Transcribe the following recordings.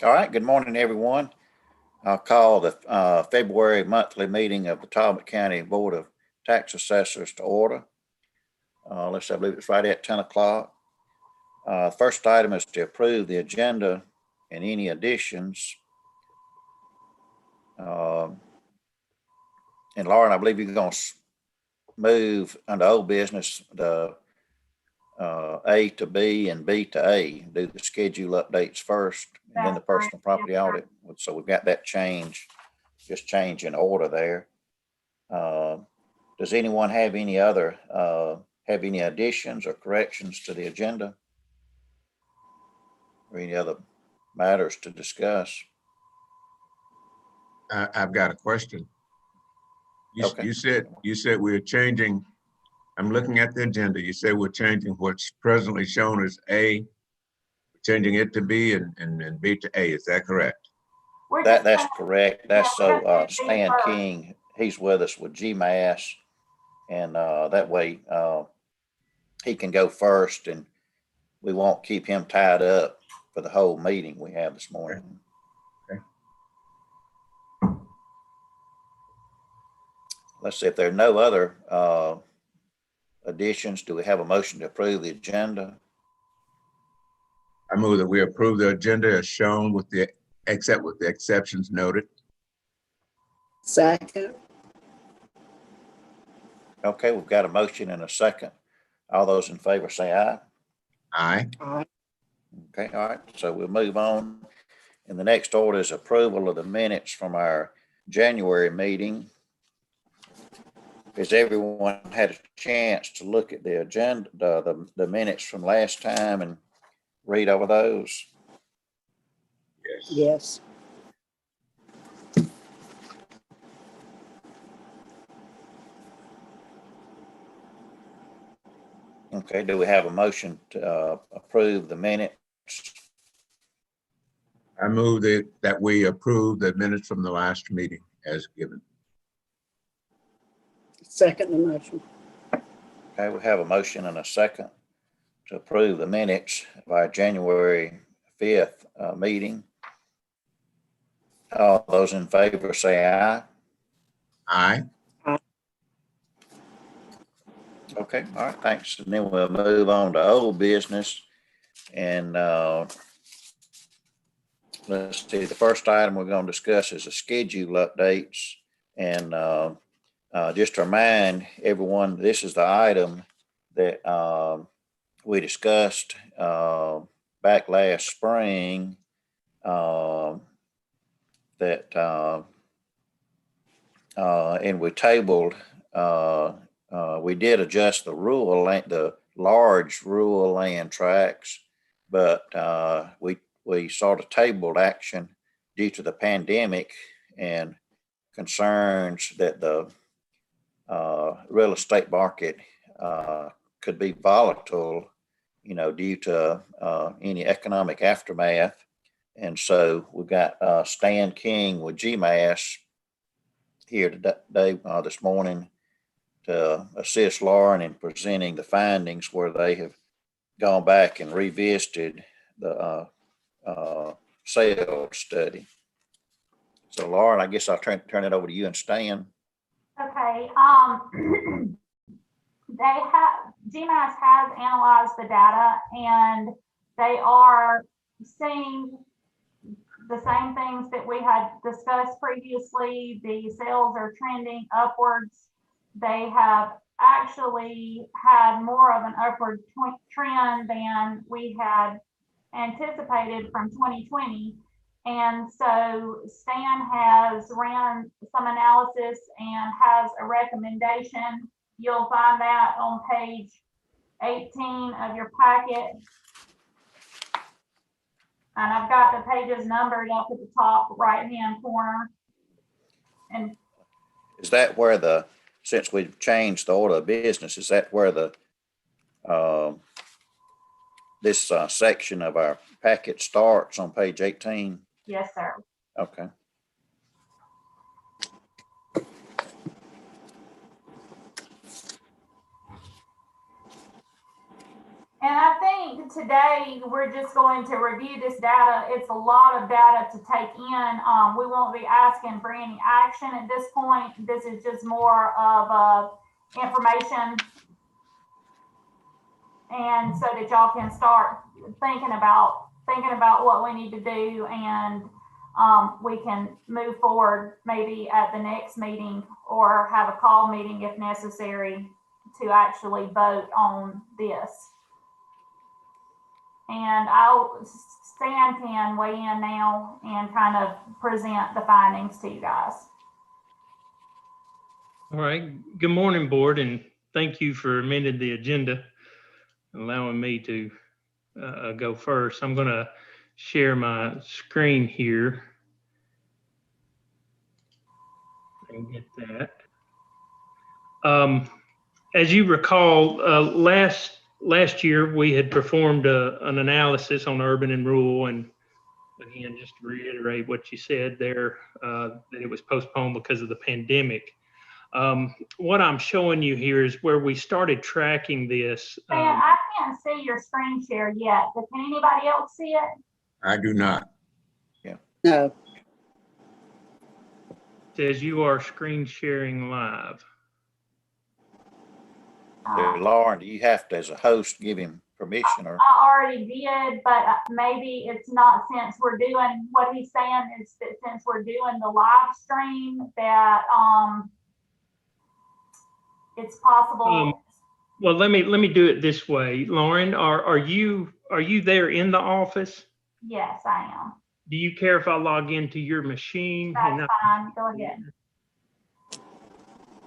All right, good morning, everyone. I'll call the February monthly meeting of the Talbot County Board of Tax Assessors to order. I believe it's right at 10 o'clock. First item is to approve the agenda and any additions. And Lauren, I believe you're going to move under old business the A to B and B to A, do the schedule updates first, and then the personal property audit. So we've got that change, just change in order there. Does anyone have any other, have any additions or corrections to the agenda? Or any other matters to discuss? I've got a question. Okay. You said we're changing. I'm looking at the agenda. You say we're changing what's presently shown as A, changing it to B and B to A. Is that correct? That's correct. That's so Stan King, he's with us with GMAS, and that way he can go first, and we won't keep him tied up for the whole meeting we have this morning. Okay. Let's see if there are no other additions. Do we have a motion to approve the agenda? I move that we approve the agenda as shown with the exceptions noted. Second. Okay, we've got a motion and a second. All those in favor say aye. Aye. Aye. Okay, all right, so we'll move on. And the next order is approval of the minutes from our January meeting. Has everyone had a chance to look at the agenda, the minutes from last time and read over those? Yes. Yes. Okay, do we have a motion to approve the minutes? I move that we approve the minutes from the last meeting as given. Second the motion. Okay, we have a motion and a second to approve the minutes of our January 5th meeting. All those in favor say aye. Aye. Okay, all right, thanks. And then we'll move on to old business. And let's see, the first item we're going to discuss is the schedule updates. And just to remind everyone, this is the item that we discussed back last spring and we tabled, we did adjust the rural land, the large rural land tracts, but we sort of tabled action due to the pandemic and concerns that the real estate market could be volatile, due to any economic aftermath. And so we've got Stan King with GMAS here today, this morning, to assist Lauren in presenting the findings where they have gone back and revisited the sales study. So Lauren, I guess I'll turn it over to you and Stan. Okay. GMAS has analyzed the data and they are seeing the same things that we had discussed previously. The sales are trending upwards. They have actually had more of an upward trend than we had anticipated from 2020. And so Stan has ran some analysis and has a recommendation. You'll find that on page 18 of your packet. And I've got the pages numbered up at the top right-hand corner. And is that where since we've changed the order of business, is that where this section of our packet starts on page 18? Yes, sir. Okay. And I think today we're just going to review this data. It's a lot of data to take in. We won't be asking for any action at this point. This is just more of information, and so that y'all can start thinking about what we need to do, and we can move forward maybe at the next meeting or have a call meeting if necessary to actually vote on this. And Stan can weigh in now and kind of present the findings to you guys. All right. Good morning, board, and thank you for amending the agenda, allowing me to go first. I'm going to share my screen here and get that. As you recall, last year we had performed an analysis on urban and rural, and again, just to reiterate what you said there, that it was postponed because of the pandemic. What I'm showing you here is where we started tracking this. I can't see your screen share yet, but can anybody else see it? I do not. No. Says you are screen sharing live. Lauren, do you have to, as a host, give him permission or? I already did, but maybe it's not, since we're doing, what he's saying is that since we're doing the live stream that it's possible. Well, let me do it this way. Lauren, are you there in the office? Yes, I am. Do you care if I log into your machine? That's fine. Go ahead.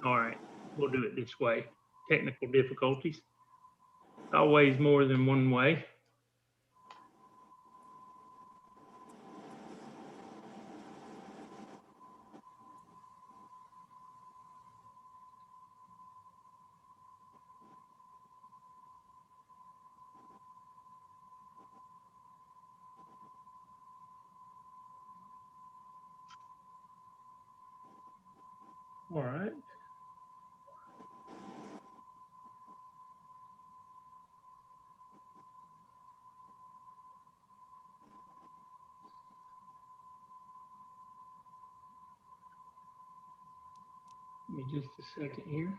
All right, we'll do it this way. Technical difficulties. Always more than one way. All right. Give me just a second here.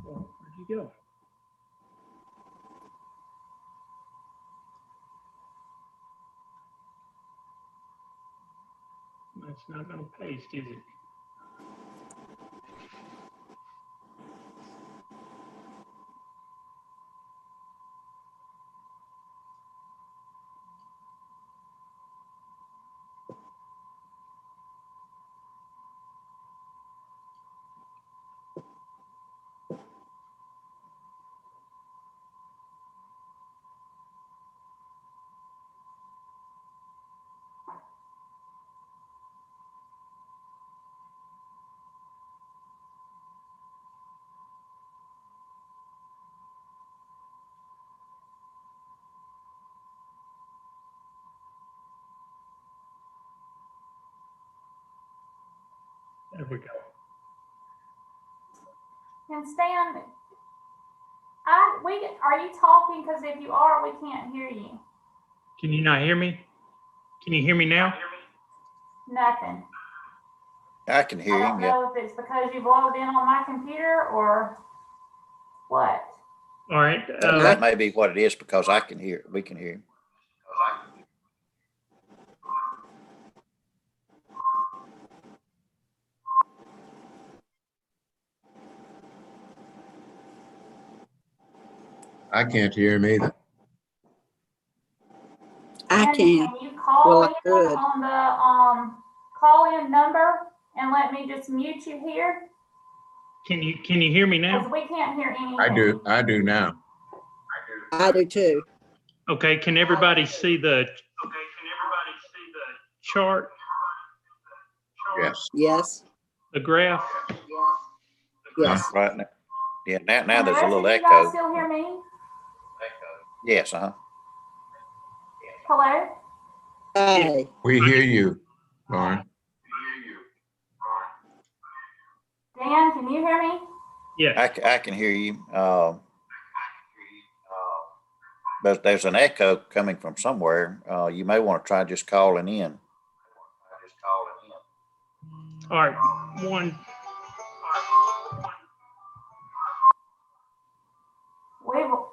Well, where'd you go? That's not going to paste, is it? There we go. And Stan, are you talking? Because if you are, we can't hear you. Can you not hear me? Can you hear me now? Nothing. I can hear I don't him, yeah. know if it's because you've logged in on my computer or what. All right. That may be what it is, because I can hear, we can hear him. I can't hear him either. I And can. Can you call Well, in I could. on the call-in number and let me just mute you here? Can you hear me now? Because we can't hear anything. I do now. I do too. Okay, can everybody see the chart, Yes. Yes, the graph? yes. Right now. Yeah, now there's a Can little you guys echo. still hear me? Yes, uh-huh. Hello? Hi. We hear you, Lauren. Dan, can you hear me? Yeah, I can hear you. But there's an echo coming from somewhere. You may want to try just calling in. all right, one,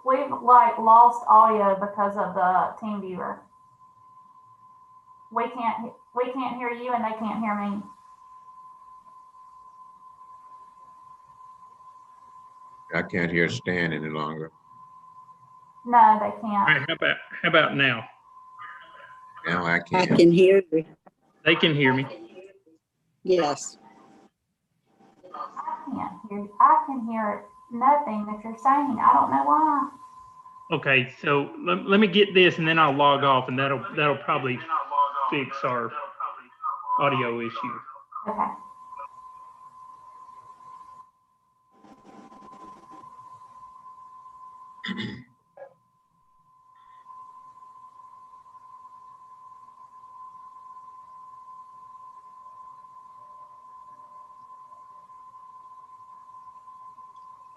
We've like lost audio because of the team viewer. We can't hear you and they can't hear me. I can't hear Stan any longer. No, they all right, can't. how about now? Now I I can. can hear you. They can hear me. Yes. I can't hear you. I can hear nothing that you're saying. I don't know why. Okay, so let me get this and then I'll log off and that'll probably fix our audio issue. Okay.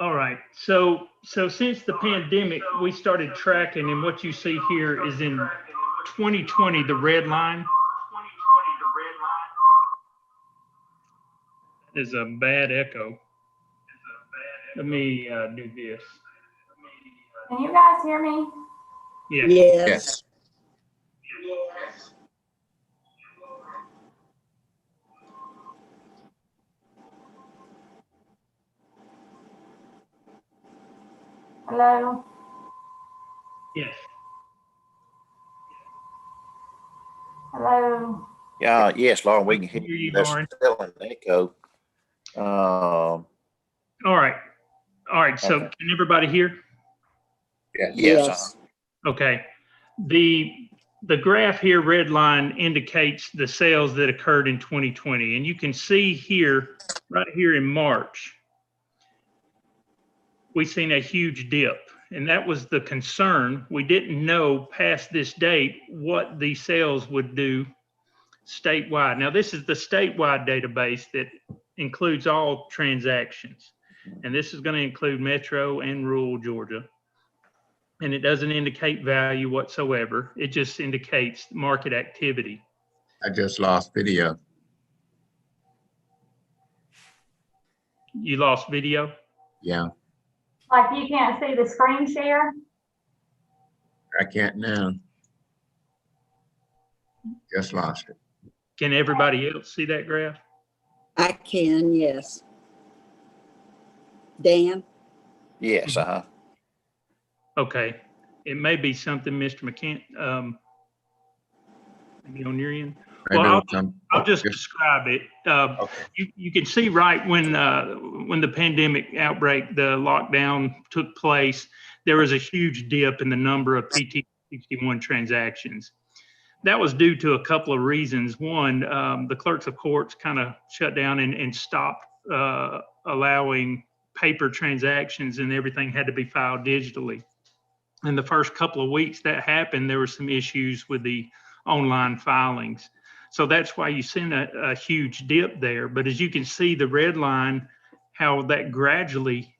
All right, so since the pandemic, we started tracking, and what you see here is in 2020, the red line is a bad echo. Let me do this. Can you guys hear me? Yeah, Yes. Hello? yes. Hello? Yeah, yes, Lauren, we I can can hear hear you, you. There's Lauren. still an echo. All right, so Okay. can everybody hear? Yes. Yes, Yes. Okay. The graph here, red line, indicates the sales that occurred in 2020. And you can see here, right here in March, we've seen a huge dip. And that was the concern. We didn't know past this date what the sales would do statewide. Now, this is the statewide database that includes all transactions. And this is going to include metro and rural Georgia. And it doesn't indicate value whatsoever. It just indicates market activity. I just lost video. You lost video? Yeah, Like you can't see the screen share? I can't now. Just lost it. Can everybody else see that graph? I can, yes. Dan? yes, uh-huh. Okay. It may be something, Mr. McCann, maybe on your end. Maybe Well, it'll come. I'll just describe it. Okay. You can see right when the pandemic outbreak, the lockdown took place, there was a huge dip in the number of PT 61 transactions. That was due to a couple of reasons. One, the clerks of courts kind of shut down and stopped allowing paper transactions, and everything had to be filed digitally. In the first couple of weeks that happened, there were some issues with the online filings. So that's why you seen a huge dip there. But as you can see, the red line, how that gradually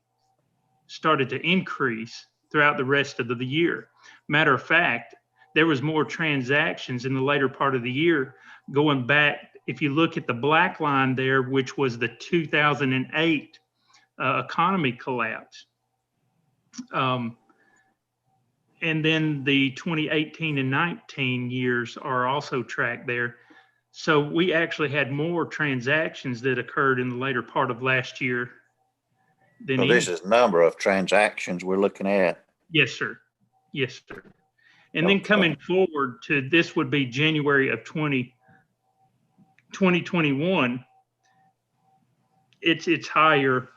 started to increase throughout the rest of the year. Matter of fact, there was more transactions in the later part of the year going back. If you look at the black line there, which was the 2008 economy collapse. And then the 2018 and 19 years are also tracked there. So we actually had more transactions that occurred in the later part of last year than So this is number of transactions we're looking at. Yes, sir. Yes, sir. And then Okay. coming forward to this would be January of 2021. It's higher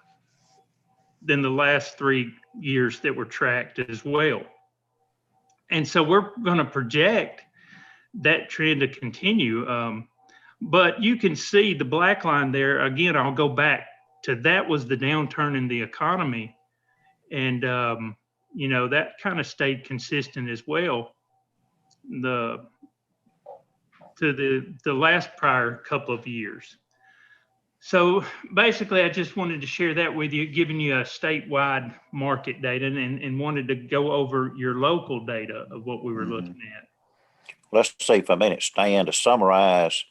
than the last 3 years that were tracked as well. And so we're going to project that trend to continue. But you can see the black line there. Again, I'll go back to that was the downturn in the economy. And, that kind of stayed consistent as well. The last prior couple of years. So basically, I just wanted to share that with you, giving you a statewide market data and wanted to go over your local data of what we were looking at. Let's see for a minute, Stan, to summarize,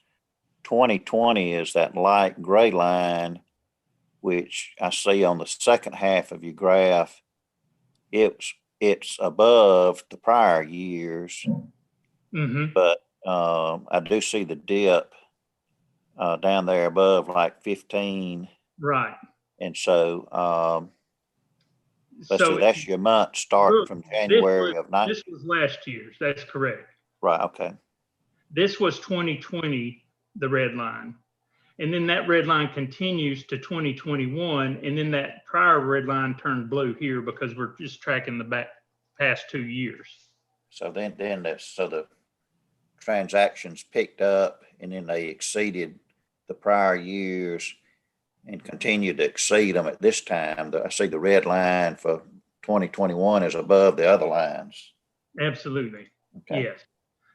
2020 is that light gray line, which I see on the second half of your graph. It's above the prior years, but I do see the dip down there above like 15. Right. And so let's So see, that's your month starting from January of 19. This was last year's. That's correct. Right. Okay. This was 2020, the red line. And then that red line continues to 2021. And then that prior red line turned blue here because we're just tracking the past 2 years. So then the transactions picked up and then they exceeded the prior years and continued to exceed them at this time. I see the red line for 2021 is above the other lines. Absolutely. Okay. Yes.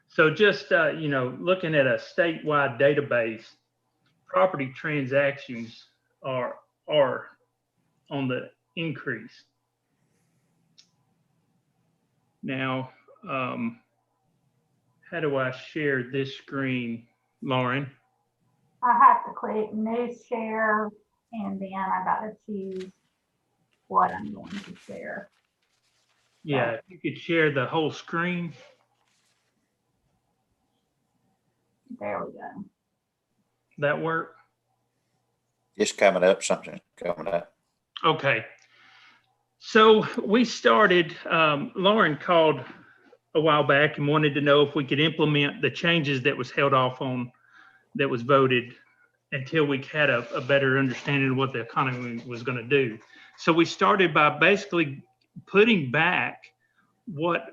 So just, looking at a statewide database, property transactions are on the increase. Now, how do I share this screen, Lauren? I have to click new share, and then I got to choose what I'm going to share. Yeah, if you could share the whole screen. There we go. That work? It's coming up, something coming up. Okay. So we started, Lauren called a while back and wanted to know if we could implement the changes that was held off on, that was voted, until we had a better understanding of what the economy was going to do. So we started by basically putting back what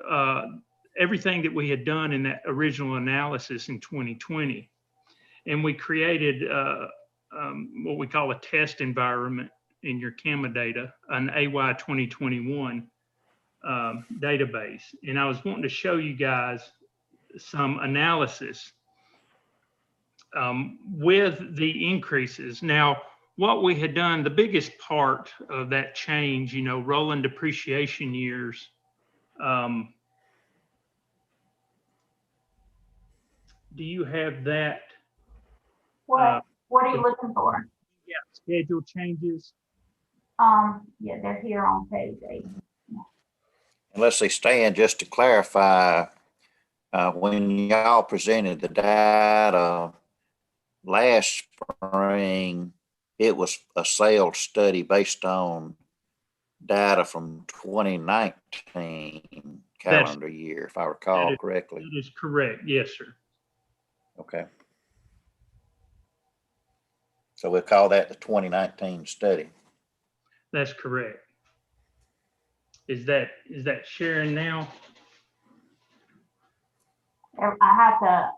everything that we had done in that original analysis in 2020. And we created what we call a test environment in your CAMA data, an AY 2021 database. And I was wanting to show you guys some analysis with the increases. Now, what we had done, the biggest part of that change, rolling depreciation years, do you have that? What are you looking for? Yeah, schedule changes. Yeah, they're here on page 8. And let's see, Stan, just to clarify, when y'all presented the data last spring, it was a sales study based on data from 2019 calendar year, if I recall correctly. That is correct. Yes, sir. Okay. So we'll call that the 2019 study. That's correct. Is that sharing now? I have to,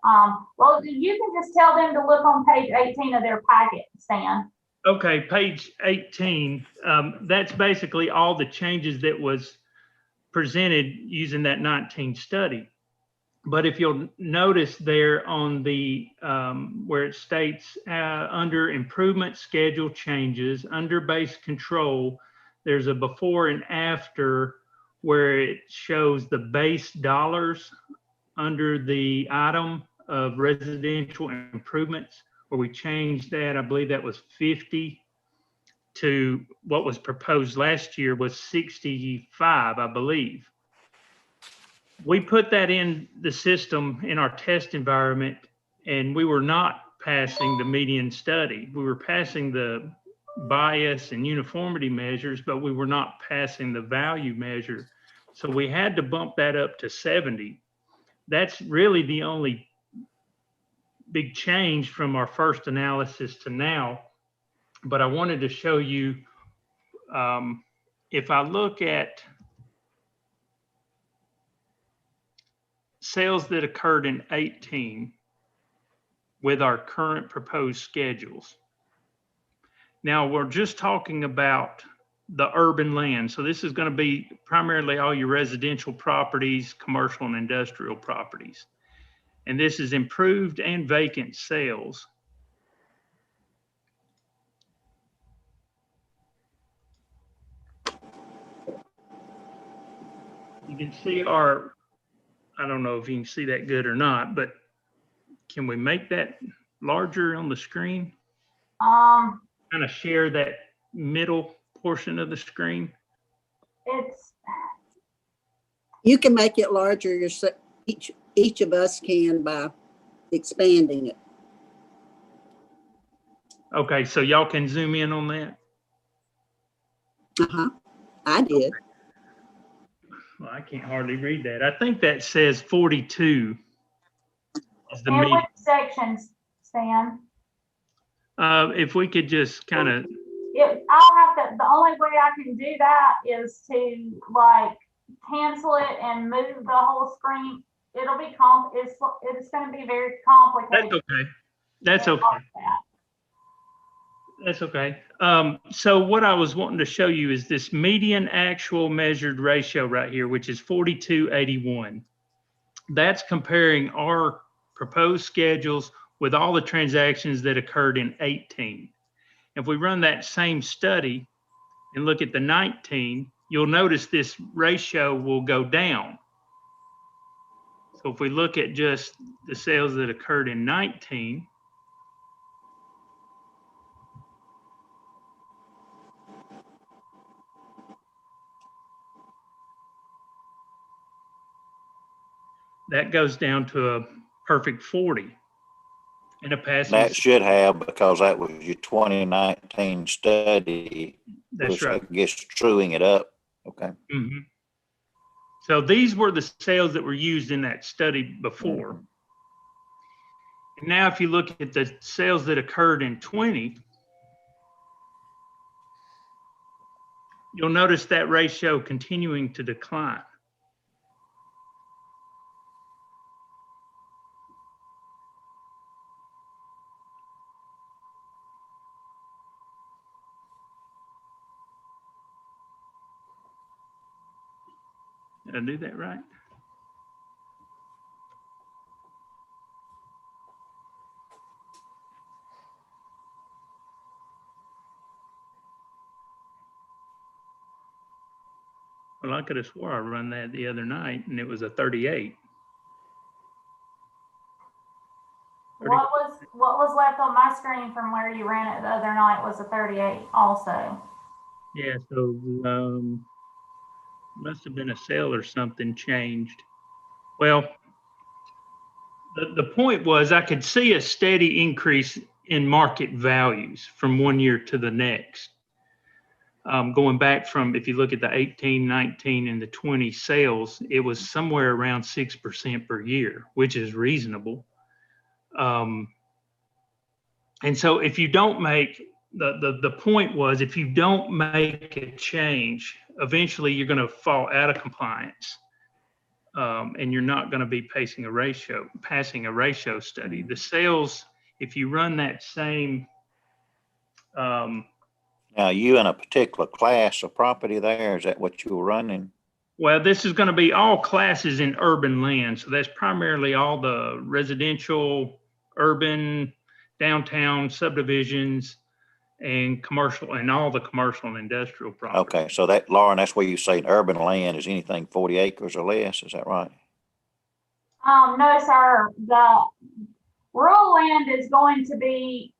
well, you can just tell them to look on page 18 of their packet, Stan. Okay, page 18. That's basically all the changes that was presented using that 19 study. But if you'll notice there on the, where it states under improvement schedule changes, under base control, there's a before and after where it shows the base dollars under the item of residential improvements, where we changed that. I believe that was 50 to what was proposed last year was 65, I believe. We put that in the system in our test environment, and we were not passing the median study. We were passing the bias and uniformity measures, but we were not passing the value measure. So we had to bump that up to 70. That's really the only big change from our first analysis to now. But I wanted to show you, if I look at sales that occurred in 18 with our current proposed schedules. Now, we're just talking about the urban land. So this is going to be primarily all your residential properties, commercial and industrial properties. And this is improved and vacant sales. You can see our, I don't know if you can see that good or not, but can we make that larger on the screen? Kind of share that middle portion of the screen. It's, You can make it larger yourself. Each of us can by expanding it. Okay, so y'all can zoom in on that. Uh-huh. I did. Well, I can't hardly read that. I think that says 42 is the and median. which sections, Stan? If we could just kind of, I'll have to, the only way I can do that is to like cancel it and move the whole screen. It'll be it's going to be very complicated. that's okay. That's okay. Like that. That's okay. So what I was wanting to show you is this median actual measured ratio right here, which is 4281. That's comparing our proposed schedules with all the transactions that occurred in 18. If we run that same study and look at the 19, you'll notice this ratio will go down. So if we look at just the sales that occurred in 19, that goes down to a perfect 40. And a passing. That should have, because that was your 2019 study. That's which right. I guess truing it up. Okay. Mm-hmm. So these were the sales that were used in that study before. And now if you look at the sales that occurred in 20, you'll notice that ratio continuing to decline. Did I do that right? Well, I could have swore I run that the other night and it was a 38. What was left on my screen from where you ran it the other night was a 38 also. Yeah, so must have been a sale or something changed. Well, the point was I could see a steady increase in market values from one year to the next. Going back from, if you look at the 18, 19, and the 20 sales, it was somewhere around 6% per year, which is reasonable. And so if you don't make, the point was, if you don't make a change, eventually you're going to fall out of compliance. And you're not going to be passing a ratio study. The sales, if you run that same. Now, you in a particular class of property there, is that what you were running? Well, this is going to be all classes in urban land. So that's primarily all the residential, urban, downtown subdivisions, and commercial, and all the commercial and industrial property. Okay, so that, Lauren, that's where you say urban land is anything 40 acres or less, is that right? No, sir. The rural land is going to be,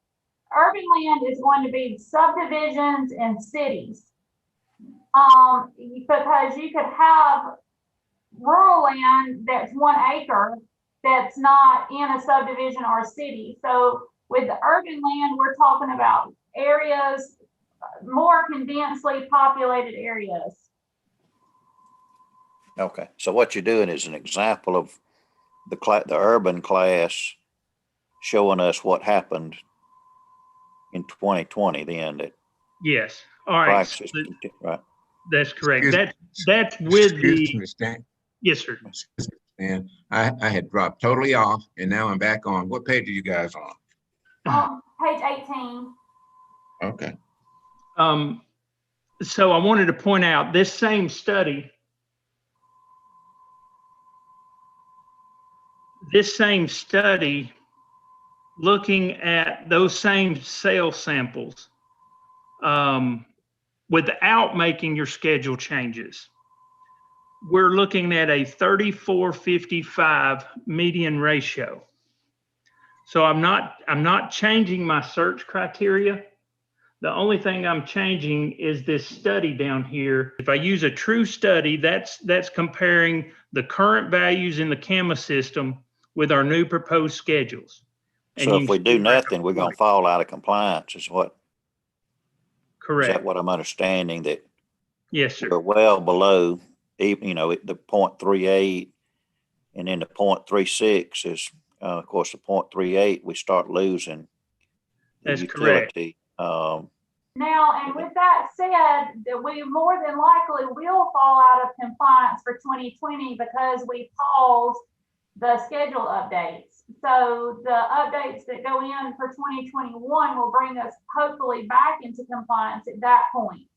urban land is going to be subdivisions and cities. Because you could have rural land that's 1 acre that's not in a subdivision or city. So with the urban land, we're talking about areas, more condensely populated areas. Okay, so what you're doing is an example of the urban class showing us what happened in 2020 then. That Yes. All right. prices, right? That's correct. Excuse- That's with Excuse the, me, Stan. yes, sir. And I had dropped totally off, and now I'm back on. What page are you guys on? Page 18. Okay. So I wanted to point out this same study, looking at those same sales samples without making your schedule changes, we're looking at a 34-55 median ratio. So I'm not changing my search criteria. The only thing I'm changing is this study down here. If I use a true study, that's comparing the current values in the CAMA system with our new proposed schedules. And So you if we can do see right nothing, we're now- gonna fall out of compliance is what, is Correct. that what I'm understanding, that Yes, sir. we're well below, even, the 0.38, and then the 0.36 is, of course, the 0.38, we start losing the That's correct. utility. Now, and with that said, that we more than likely will fall out of compliance for 2020 because we paused the schedule updates. So the updates that go in for 2021 will bring us hopefully back into compliance at that point.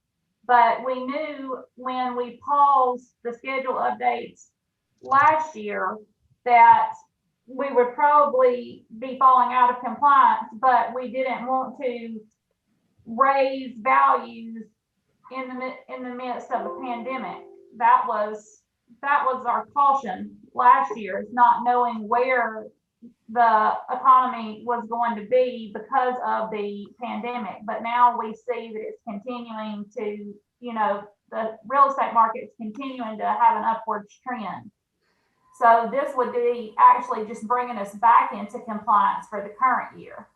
But we knew when we paused the schedule updates last year that we would probably be falling out of compliance, but we didn't want to raise values in the midst of a pandemic. That was our caution last year, is not knowing where the economy was going to be because of the pandemic. But now we see that it's continuing to, the real estate market is continuing to have an upward trend. So this would be actually just bringing us back into compliance for the current year.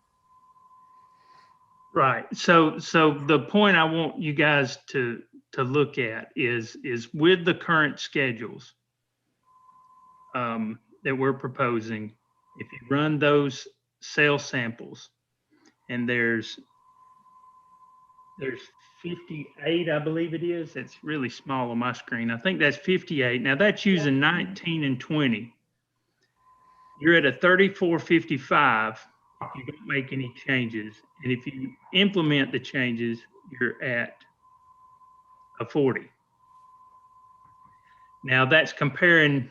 Right. So the point I want you guys to look at is with the current schedules that we're proposing, if you run those sales samples, and there's 58, I believe it is. It's really small on my screen. I think that's 58. Now that's using 19 and 20. You're at a 34-55 if you don't make any changes. And if you implement the changes, you're at a 40. Now that's comparing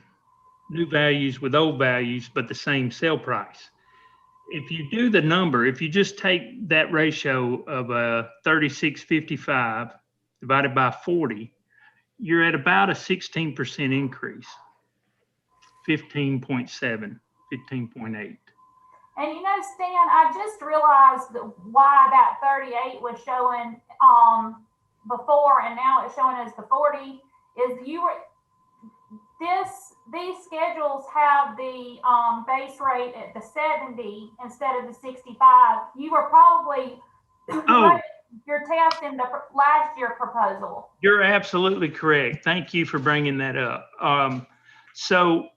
new values with old values, but the same sale price. If you do the number, if you just take that ratio of a 36.55 divided by 40, you're at about a 16% increase, 15.7, 15.8. And Stan, I just realized why that 38 was showing before and now it's showing as the 40 is these schedules have the base rate at the 70 instead of the 65. You were probably your test in the last year proposal. You're absolutely correct. Thank you for bringing that up. So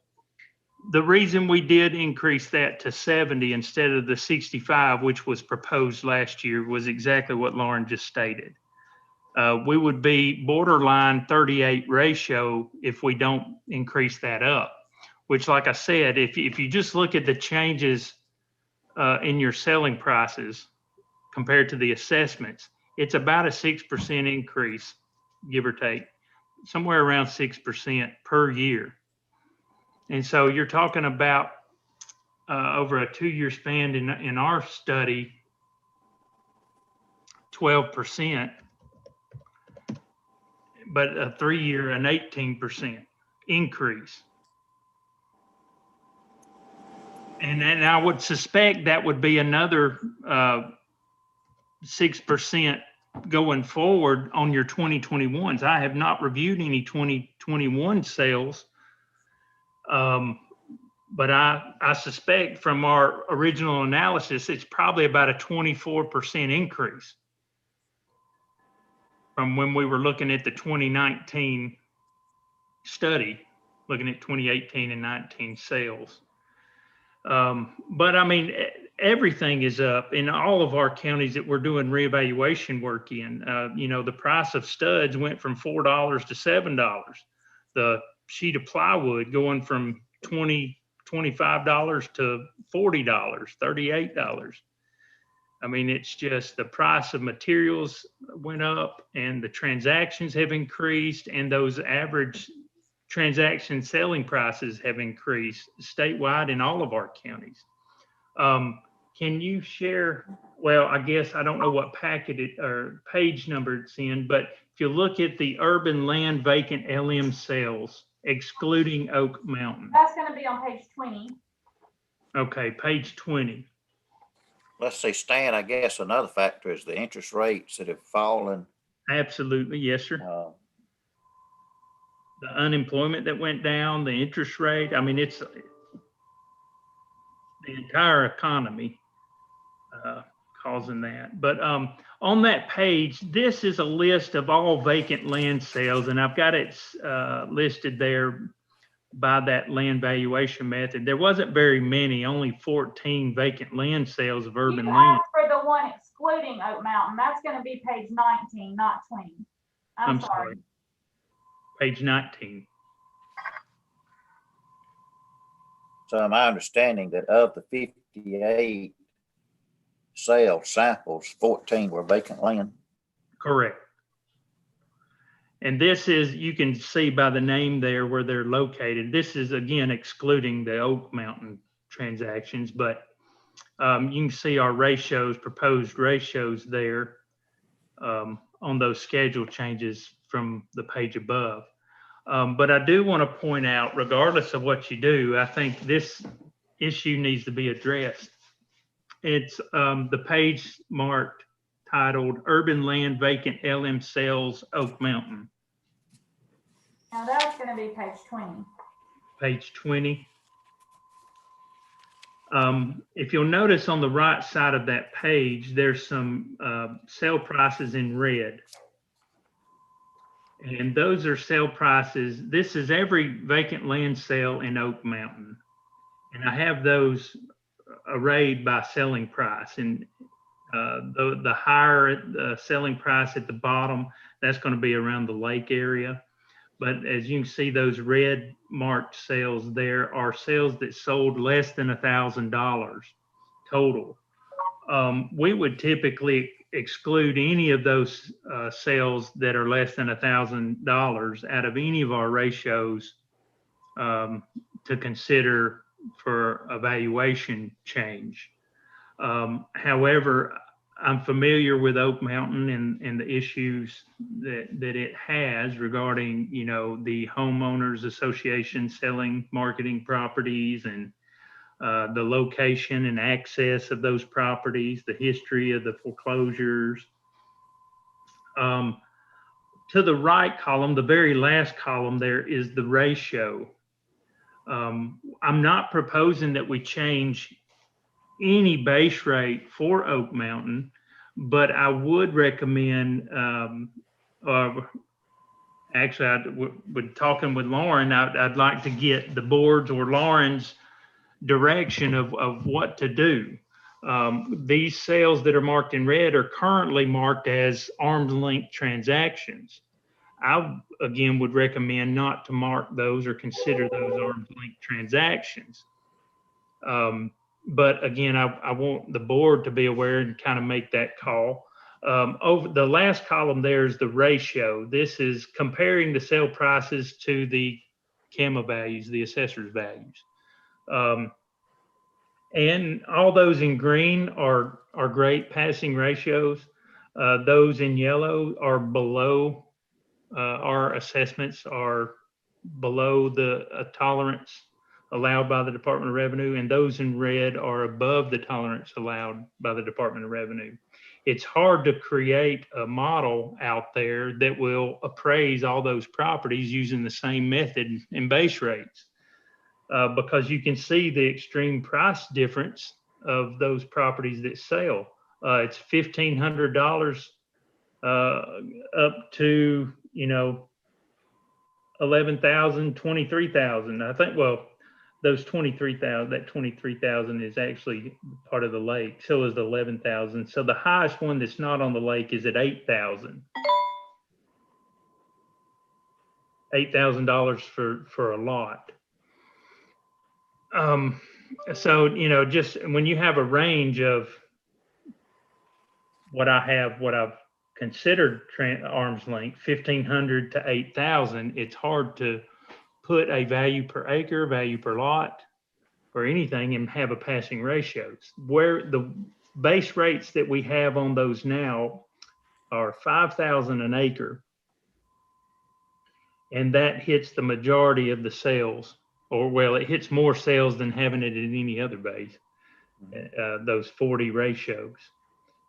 the reason we did increase that to 70 instead of the 65, which was proposed last year, was exactly what Lauren just stated. We would be borderline 38 ratio if we don't increase that up, which, like I said, if you just look at the changes in your selling prices compared to the assessments, it's about a 6% increase, give or take, somewhere around 6% per year. And so you're talking about over a 2-year span in our study, 12%, but a 3-year, an 18% increase. And I would suspect that would be another 6% going forward on your 2021s. I have not reviewed any 2021 sales. But I suspect from our original analysis, it's probably about a 24% increase from when we were looking at the 2019 study, looking at 2018 and 19 sales. But I mean, everything is up in all of our counties that we're doing reevaluation work in. The price of studs went from $4 to $7. The sheet of plywood going from $25 to $40, $38. I mean, it's just the price of materials went up and the transactions have increased, and those average transaction selling prices have increased statewide in all of our counties. Can you share, well, I guess I don't know what packet it or page number it's in, but if you look at the urban land vacant LM sales, excluding Oak Mountain. That's going to be on page 20. Okay, page 20. Let's see, Stan, I guess another factor is the interest rates that have fallen. Absolutely, yes, sir. The unemployment that went down, the interest rate. I mean, it's the entire economy causing that. But on that page, this is a list of all vacant land sales, and I've got it listed there by that land valuation method. There wasn't very many, only 14 vacant land sales of urban You land. asked for the one excluding Oak Mountain. That's going to be page 19, not 20. I'm sorry. Page 19. So my understanding that of the 58 sales samples, 14 were vacant land. Correct. And this is, you can see by the name there where they're located. This is again excluding the Oak Mountain transactions, but you can see our ratios, proposed ratios there on those schedule changes from the page above. But I do want to point out, regardless of what you do, I think this issue needs to be addressed. It's the page marked titled Urban Land Vacant LM Sales Oak Mountain. Now that's going to be page 20. Page 20. If you'll notice on the right side of that page, there's some sale prices in red. And those are sale prices. This is every vacant land sale in Oak Mountain. And I have those arrayed by selling price. And the higher the selling price at the bottom, that's going to be around the lake area. But as you can see, those red marked sales there are sales that sold less than $1,000 total. We would typically exclude any of those sales that are less than $1,000 out of any of our ratios to consider for evaluation change. However, I'm familiar with Oak Mountain and the issues that it has regarding, you know, the homeowners association selling, marketing properties, and the location and access of those properties, the history of the foreclosures. To the right column, the very last column there is the ratio. I'm not proposing that we change any base rate for Oak Mountain, but I would recommend, actually, with talking with Lauren, I'd like to get the board's or Lauren's direction of what to do. These sales that are marked in red are currently marked as arm's length transactions. I, again, would recommend not to mark those or consider those arm's length transactions. But again, I want the board to be aware and kind of make that call. Over the last column there is the ratio. This is comparing the sale prices to the CAMA values, the assessor's values. And all those in green are great passing ratios. Those in yellow are below, our assessments are below the tolerance allowed by the Department of Revenue, and those in red are above the tolerance allowed by the Department of Revenue. It's hard to create a model out there that will appraise all those properties using the same method and base rates, because you can see the extreme price difference of those properties that sell. It's $1,500 up to, you know, 11,000, 23,000. I think, well, those 23,000, that 23,000 is actually part of the lake. So is the 11,000. So the highest one that's not on the lake is at 8,000. $8,000 for a lot. So, you know, just when you have a range of what I've considered arm's length, 1,500 to 8,000, it's hard to put a value per acre, value per lot, or anything and have a passing ratios. Where the base rates that we have on those now are 5,000 an acre. And that hits the majority of the sales, or well, it hits more sales than having it in any other base. Those 40 ratios.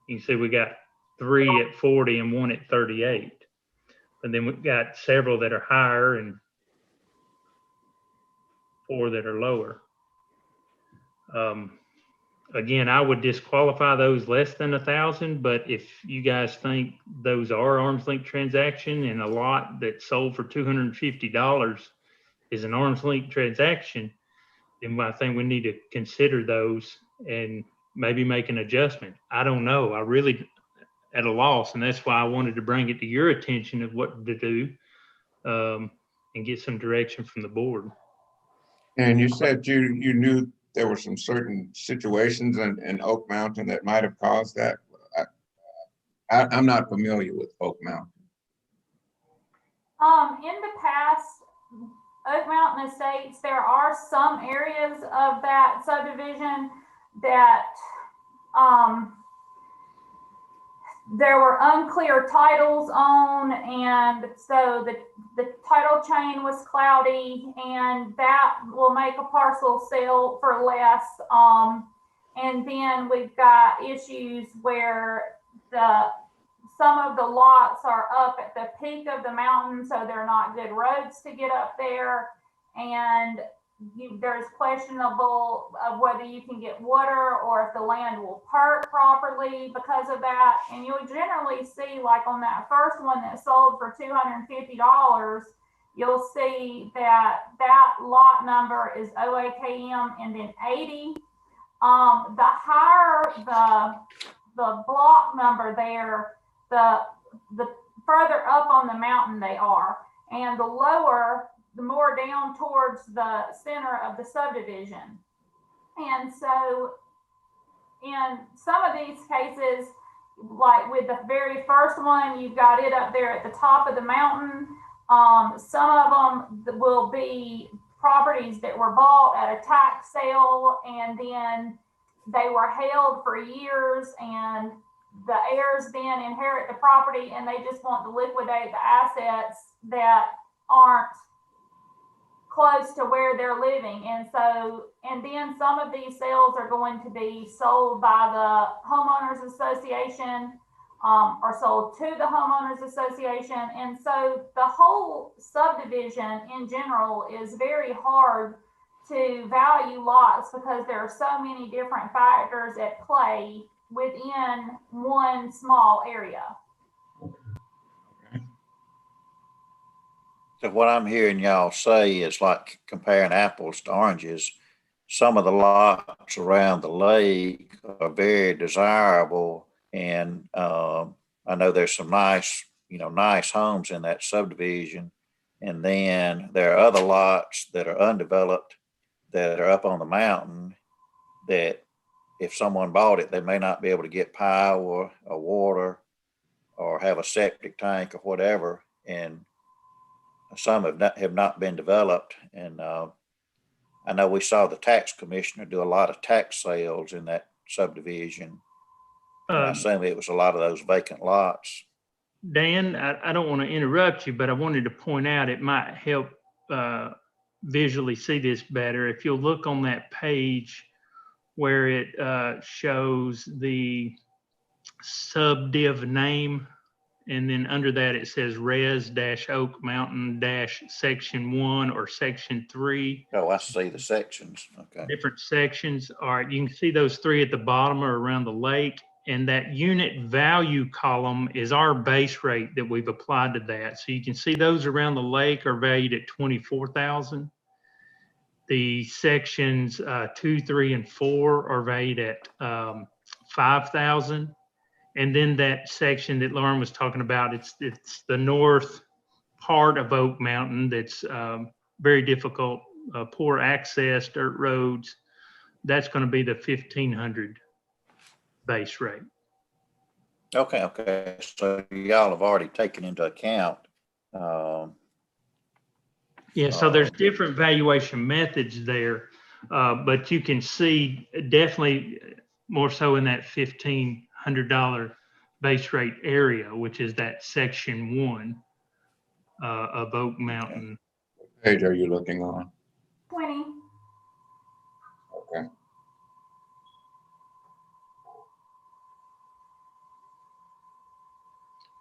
You can see we got 3 at 40 and 1 at 38. And then we've got several that are higher and 4 that are lower. Again, I would disqualify those less than 1,000, but if you guys think those are arm's length transaction and a lot that sold for $250 is an arm's length transaction, then I think we need to consider those and maybe make an adjustment. I don't know. I really at a loss, and that's why I wanted to bring it to your attention of what to do and get some direction from the board. And you said you knew there were some certain situations in Oak Mountain that might have caused that. I'm not familiar with Oak Mountain. In the past, Oak Mountain Estates, there are some areas of that subdivision that there were unclear titles on, and so the title chain was cloudy, and that will make a parcel sell for less. And then we've got issues where some of the lots are up at the peak of the mountain, so they're not good roads to get up there, and there's questionable of whether you can get water or if the land will perk properly because of that. And you'll generally see, like on that first one that sold for $250, you'll see that lot number is OAKM and then 80. The higher the block number there, the further up on the mountain they are, and the lower, the more down towards the center of the subdivision. And so in some of these cases, like with the very first one, you've got it up there at the top of the mountain. Some of them will be properties that were bought at a tax sale, and then they were held for years, and the heirs then inherit the property and they just want to liquidate the assets that aren't close to where they're living. And so, and then some of these sales are going to be sold by the homeowners association or sold to the homeowners association. And so the whole subdivision in general is very hard to value lots because there are so many different factors at play within one small area. So what I'm hearing y'all say is like comparing apples to oranges. Some of the lots around the lake are very desirable, and I know there's some nice homes in that subdivision. And then there are other lots that are undeveloped that are up on the mountain that if someone bought it, they may not be able to get power or water or have a septic tank or whatever. And some have not been developed. And I know we saw the tax commissioner do a lot of tax sales in that subdivision. I assume it was a lot of those vacant lots. Dan, I don't want to interrupt you, but I wanted to point out it might help visually see this better. If you'll look on that page where it shows the subdiv name, and then under that it says Res-Oak Mountain-Section 1 or Section 3. Oh, I see the sections. Okay. Different sections. All right, you can see those 3 at the bottom are around the lake, and that unit value column is our base rate that we've applied to that. So you can see those around the lake are valued at $24,000. The sections 2, 3, and 4 are valued at $5,000. And then that section that Lauren was talking about, it's the north part of Oak Mountain that's very difficult poor access, dirt roads, that's going to be the 1,500 base rate. Okay. So y'all have already taken into account, Yeah, so there's different valuation methods there, but you can see definitely more so in that $1,500 base rate area, which is that section 1 of Oak Mountain. What page are you looking on? 20. Okay.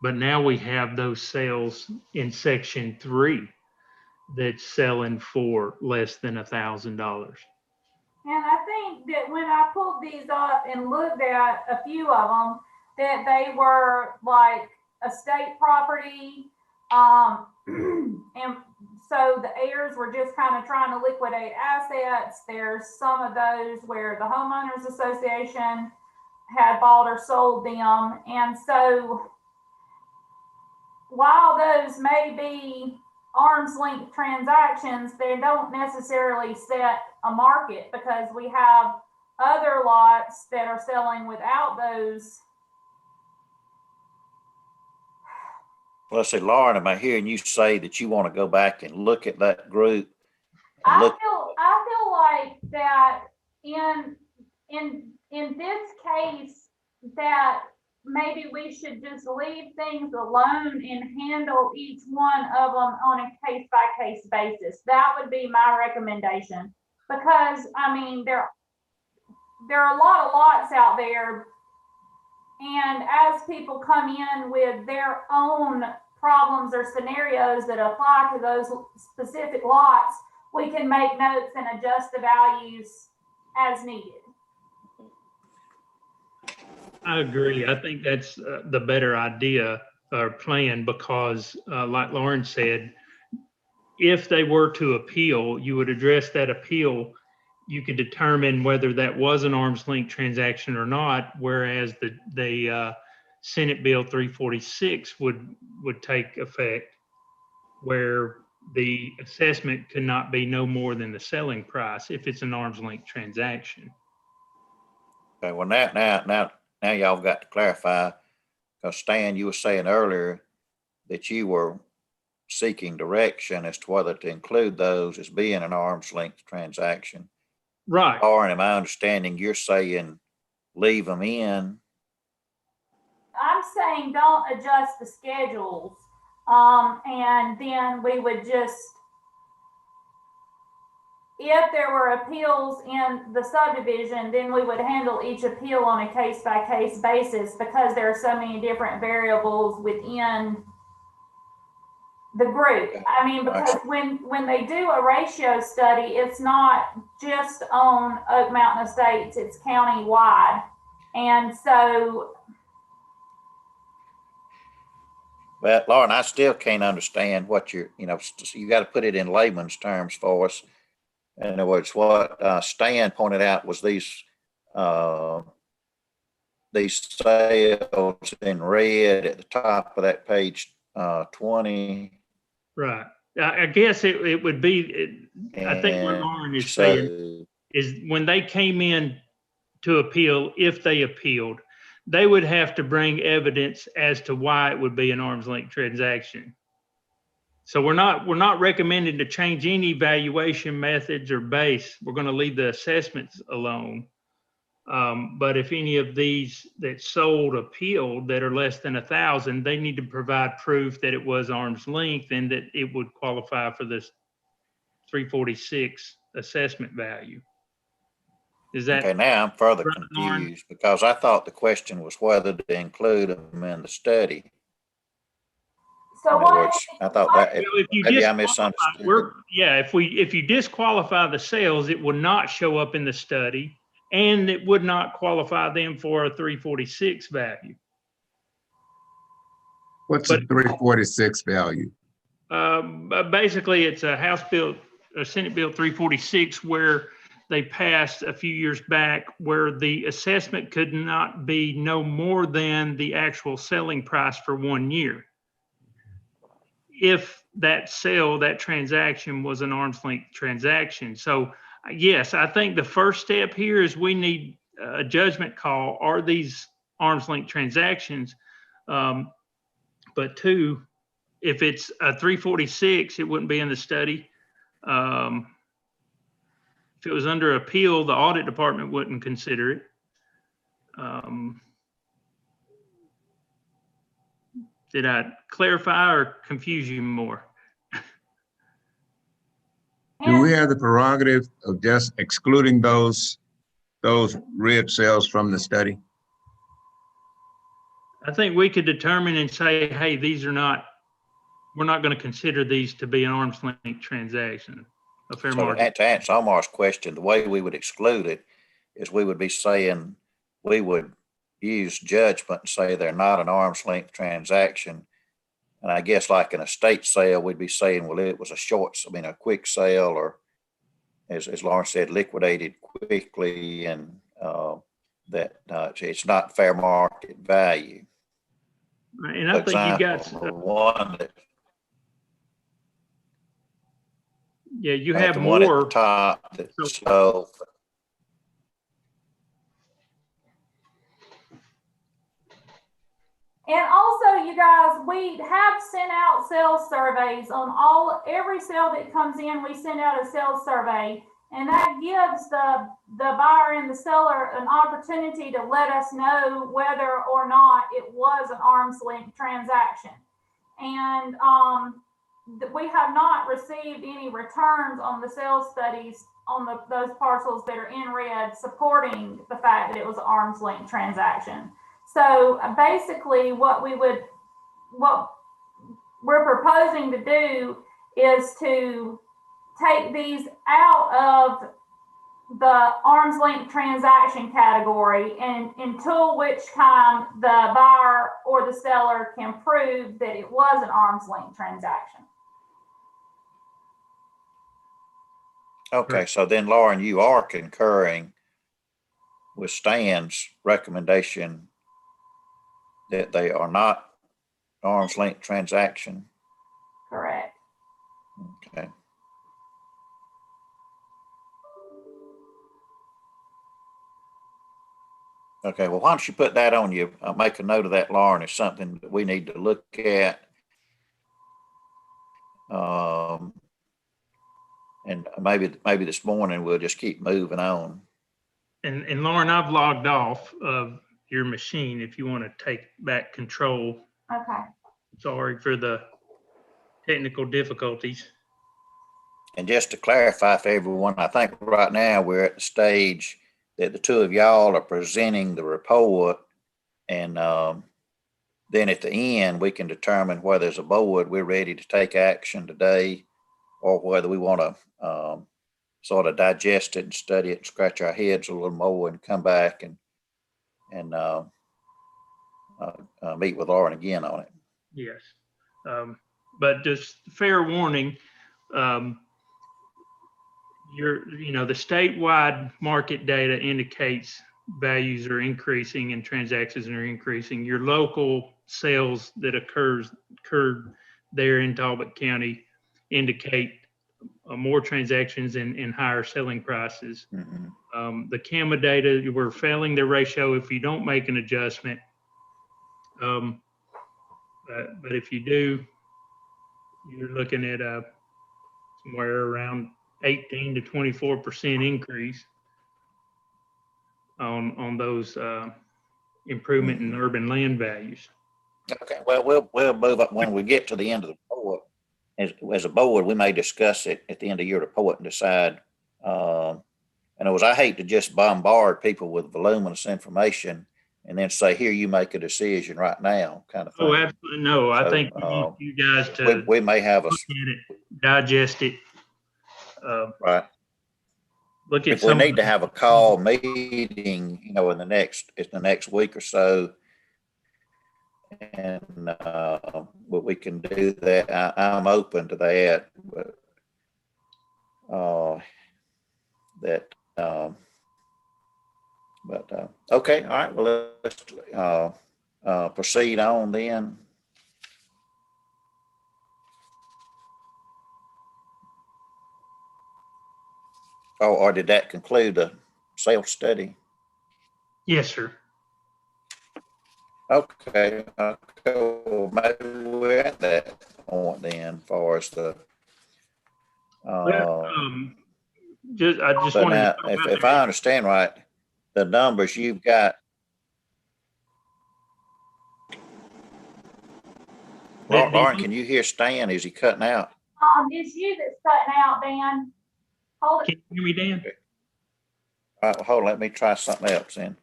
But now we have those sales in section 3 that's selling for less than $1,000. And I think that when I pulled these up and looked at a few of them, that they were like estate property. And so the heirs were just kind of trying to liquidate assets. There's some of those where the homeowners association had bought or sold them. And so while those may be arm's length transactions, they don't necessarily set a market, because we have other lots that are selling without those. let's see, Lauren, am I hearing you say that you want to go back and look at that group? And I look, feel like that in this case, that maybe we should just leave things alone and handle each one of them on a case by case basis. That would be my recommendation, because I mean, there are a lot of lots out there, and as people come in with their own problems or scenarios that apply to those specific lots, we can make notes and adjust the values as needed. I agree. I think that's the better idea or plan, because like Lauren said, if they were to appeal, you would address that appeal. You could determine whether that was an arm's length transaction or not, whereas the Senate Bill 346 would take effect, where the assessment could not be no more than the selling price if it's an arm's length transaction. okay, well, now y'all got to clarify, because Stan, you were saying earlier that you were seeking direction as to whether to include those as being an arm's length transaction. Right. Lauren, am I understanding you're saying leave them in? I'm saying don't adjust the schedules. And then we would just, if there were appeals in the subdivision, then we would handle each appeal on a case by case basis, because there are so many different variables within the group. I mean, because when they do a ratio study, it's not just on Oak Mountain Estates, it's county-wide. And so, Well, Lauren, I still can't understand what you got to put it in layman's terms for us. In other words, what Stan pointed out was these sales in red at the top of that page 20. Right. I guess it would be, I think what Lauren is saying is when they came in to appeal, if they appealed, they would have to bring evidence as to why it would be an arm's length transaction. So we're not recommending to change any valuation methods or base. We're going to leave the assessments alone. But if any of these that sold appealed that are less than 1,000, they need to provide proof that it was arm's length and that it would qualify for this 346 assessment value. Is that okay? Now I'm further right, Lauren? confused, because I thought the question was whether to include them in the study. so In other what? words, I thought that If you maybe I disqualify- misunderstood. if you disqualify the sales, it would not show up in the study, and it would not qualify them for a 346 value. What's the 346 value? Basically, it's a Senate Bill 346, where they passed a few years back, where the assessment could not be no more than the actual selling price for 1 year. if that sale, that transaction was an arm's length transaction. So yes, I think the first step here is we need a judgment call. Are these arm's length transactions? But two, if it's a 346, it wouldn't be in the study. If it was under appeal, the audit department wouldn't consider it. Did I clarify or confuse you more? Do we have the prerogative of just excluding those red cells from the study? I think we could determine and say, hey, we're not going to consider these to be an arm's length transaction, a fair So market. to answer Omar's question, the way we would exclude it is we would be saying, we would use judgment and say they're not an arm's length transaction. And I guess like an estate sale, we'd be saying, well, it was a quick sale, or as Lawrence said, liquidated quickly, and that it's not fair market value. Right, and I think you got, the one that, yeah, you like have the one at more. the top that sold. And also, you guys, we have sent out sales surveys on every sale that comes in. We send out a sales survey, and that gives the buyer and the seller an opportunity to let us know whether or not it was an arm's length transaction. And we have not received any returns on the sales studies on those parcels that are in red supporting the fact that it was an arm's length transaction. So basically what we're proposing to do is to take these out of the arm's length transaction category, and until which time the buyer or the seller can prove that it was an arm's length transaction. Okay, so then Lauren, you are concurring with Stan's recommendation that they are not arm's length transaction? Correct. Okay. Okay, well, why don't you put that on you? Make a note of that, Lauren. It's something that we need to look at. And maybe this morning we'll just keep moving on. And Lauren, I've logged off of your machine if you want to take back control. Okay. Sorry for the technical difficulties. And just to clarify for everyone, I think right now we're at the stage that the two of y'all are presenting the report, and then at the end we can determine whether as a board we're ready to take action today, or whether we want to sort of digest it and study it and scratch our heads a little more and come back and meet with Lauren again on it. Yes. But just fair warning, the statewide market data indicates values are increasing and transactions are increasing. Your local sales that occurred there in Talbot County indicate more transactions and higher selling prices. Mm-hmm. The CAMA data, we're failing the ratio if you don't make an adjustment. But if you do, you're looking at somewhere around 18 to 24% increase on those improvement in urban land values. Okay, well, we'll move up when we get to the end of the report. As a board, we may discuss it at the end of your report and decide. And I hate to just bombard people with voluminous information and then say, here, you make a decision right now, kind of thing. Oh, absolutely. No, I think you guys to we may have look at it, digest it. Right. Look at if we need to have a call meeting, in the next week or so, and we can do that. I'm open to that, but okay, all right. Well, let's proceed on then. or did that conclude the self-study? Yes, sir. Okay, well, maybe we're at that point then for us to, Well, I just but wanted to now, throw if, out if there, I understand right, the numbers you've got, that Lauren, can you hear Stan? Is he cutting out? It's you that's cutting out, Dan. Hold it. can you hear me, Dan? All right, well, hold on, let me try something else then.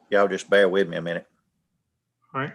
Y'all just bear with me a minute. All right.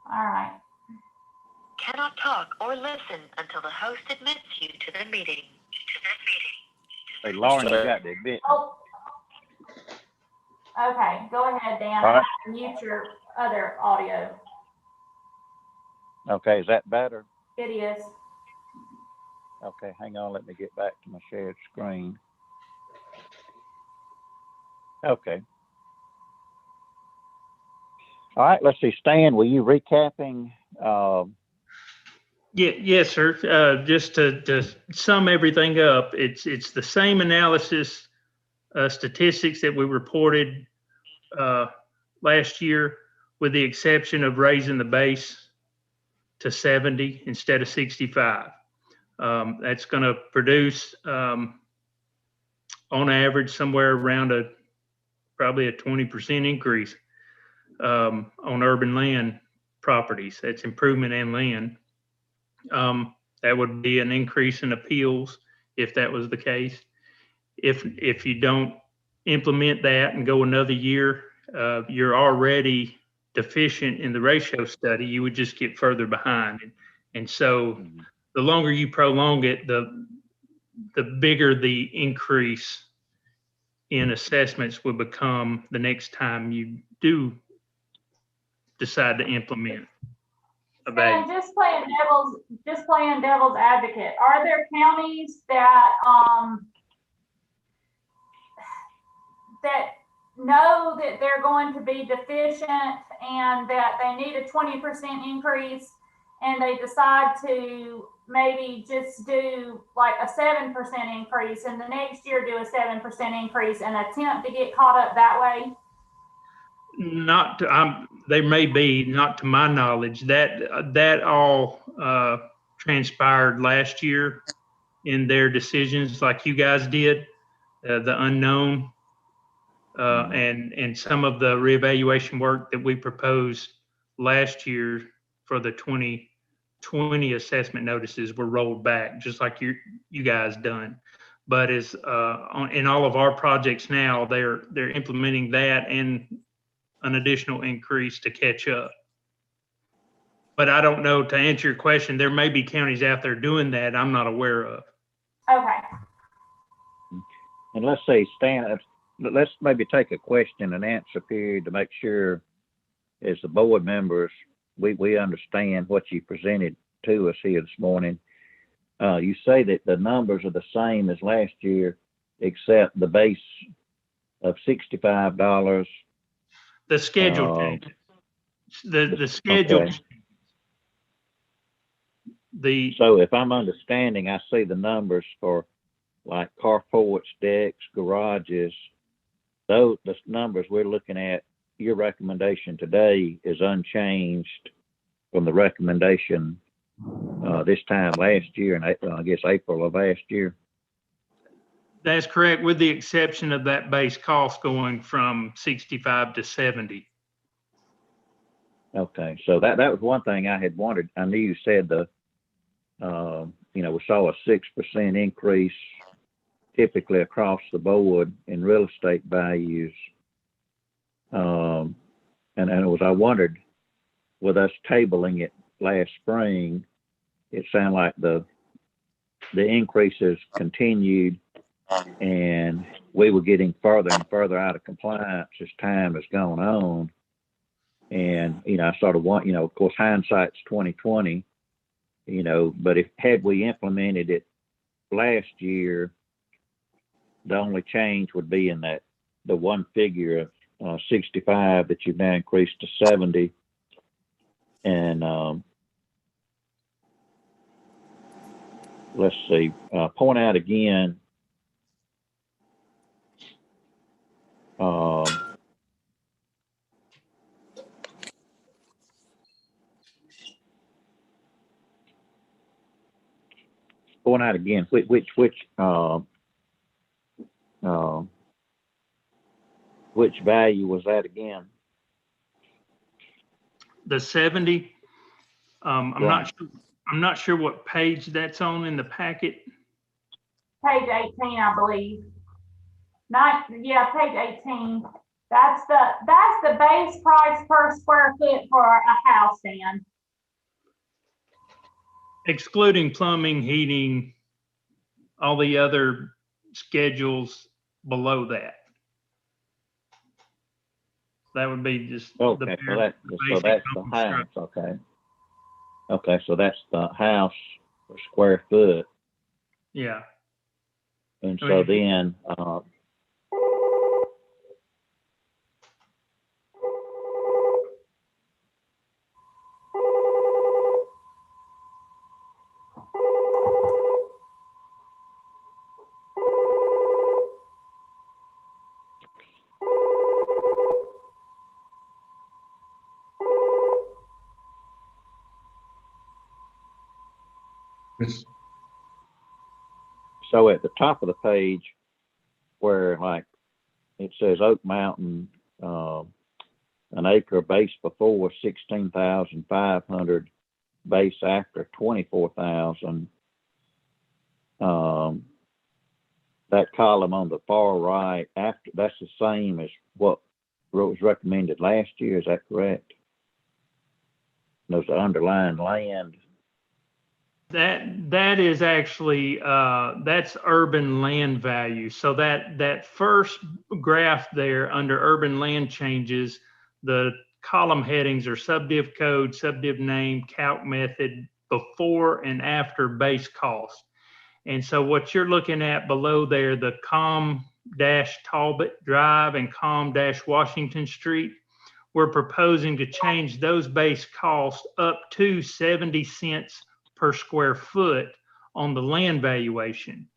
All right. Cannot talk or listen until the host admits you to the meeting. Hey, Lauren, you got the admit. Oh. Okay, go ahead, Dan. All right. Mute your other audio. Okay, is that better? It is. Okay, hang on. Let me get back to my shared screen. Okay. All right, let's see. Stan, were you recapping? Yes, sir. Just to sum everything up, it's the same analysis statistics that we reported last year, with the exception of raising the base to 70 instead of 65. That's going to produce, on average, somewhere around probably a 20% increase on urban land properties. That's improvement in land. That would be an increase in appeals if that was the case. If you don't implement that and go another year, you're already deficient in the ratio study. You would just get further behind. And so the longer you prolong it, the bigger the increase in assessments will become the next time you do decide to implement a value. And just playing devil's advocate. Are there counties that that know that they're going to be deficient and that they need a 20% increase, and they decide to maybe just do like a 7% increase, and the next year do a 7% increase and attempt to get caught up that way? There may be, not to my knowledge, that all transpired last year in their decisions like you guys did, the unknown. And some of the reevaluation work that we proposed last year for the 2020 assessment notices were rolled back, just like you guys done. But as in all of our projects now, they're implementing that and an additional increase to catch up. But I don't know, to answer your question, there may be counties out there doing that I'm not aware of. Okay. And let's say, Stan, let's maybe take a question and answer period to make sure, as the board members, we understand what you presented to us here this morning. You say that the numbers are the same as last year, except the base of $65. The schedule change. The schedule. Okay. The So if I'm understanding, I see the numbers for like carports, decks, garages. Those the numbers we're looking at. Your recommendation today is unchanged from the recommendation this time last year, and I guess April of last year. That's correct, with the exception of that base cost going from 65 to 70. Okay, so that was one thing I had wondered. I knew you said the we saw a 6% increase typically across the board in real estate values. And it was, I wondered, with us tabling it last spring, it sounded like the increases continued, and we were getting further and further out of compliance as time has gone on. And I sort of want, of course, hindsight's 2020. But had we implemented it last year, the only change would be in that the one figure of 65 that you've now increased to 70. And let's see, point out again. Point out again, which value was that again? The 70. I'm Right. not sure. I'm not sure what page that's on in the packet. Page 18, I believe. Page 18. That's the base price per square foot for a house, Dan. Excluding plumbing, heating, all the other schedules below that. That would be just Okay, so that's the house. Okay, so that's the house per square foot. Yeah. And so then, so at the top of the page where like it says Oak Mountain, an acre base before 16,500, base after 24,000. That column on the far right after, that's the same as what was recommended last year. Is that correct? Those are underlying land. That is actually that's urban land value. So that first graph there under urban land changes, the column headings are subdiv code, subdiv name, calc method, before and after base cost. And so what you're looking at below there, the Com-Talbot Drive and Com-Washington Street, we're proposing to change those base costs up to 70 cents per square foot on the land valuation.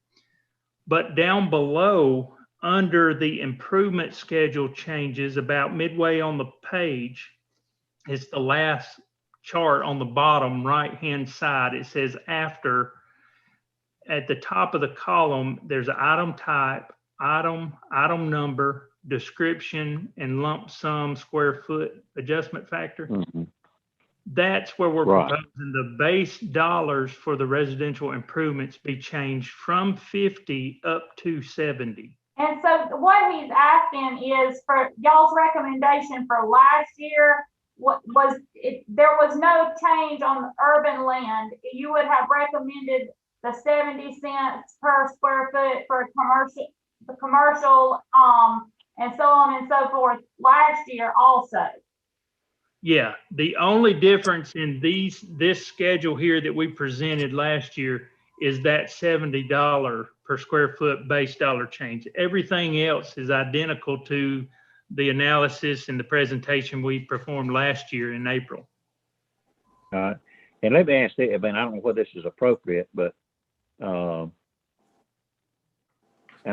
But down below, under the improvement schedule changes, about midway on the page, It's the last chart on the bottom right-hand side. It says after, at the top of the column, there's an item type, item number, description, and lump sum square foot adjustment factor. Mhm. That's where we're Right. proposing the base dollars for the residential improvements be changed from 50 up to 70. And so what he's asking is for y'all's recommendation for last year. What was it? There was no change on the urban land. You would have recommended the 70 cents per square foot for the commercial, and so on and so forth last year also. Yeah, the only difference in this schedule here that we presented last year is that $70 per square foot base dollar change. Everything else is identical to the analysis and the presentation we performed last year in April. All right. And let me ask you, I mean, I don't know whether this is appropriate, but I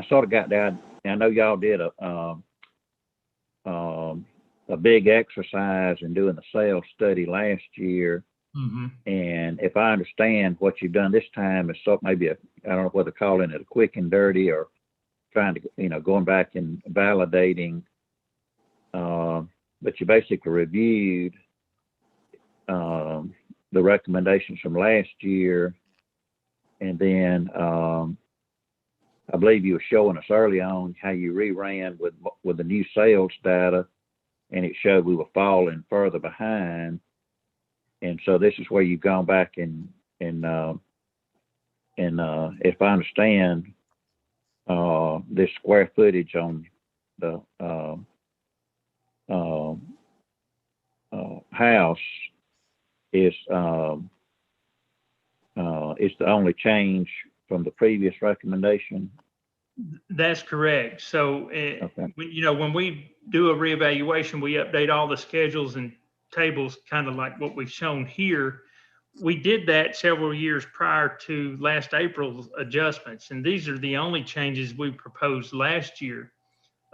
sort of got down, I know y'all did a big exercise in doing the sales study last year. Mm-hmm. And if I understand what you've done this time is so maybe I don't know whether calling it a quick and dirty or trying to, going back and validating, but you basically reviewed the recommendations from last year. And then I believe you were showing us early on how you reran with the new sales data, and it showed we were falling further behind. And so this is where you've gone back and if I understand, this square footage on the house is the only change from the previous recommendation. That's correct. So, Okay. when we do a reevaluation, we update all the schedules and tables, kind of like what we've shown here. We did that several years prior to last April's adjustments, and these are the only changes we proposed last year.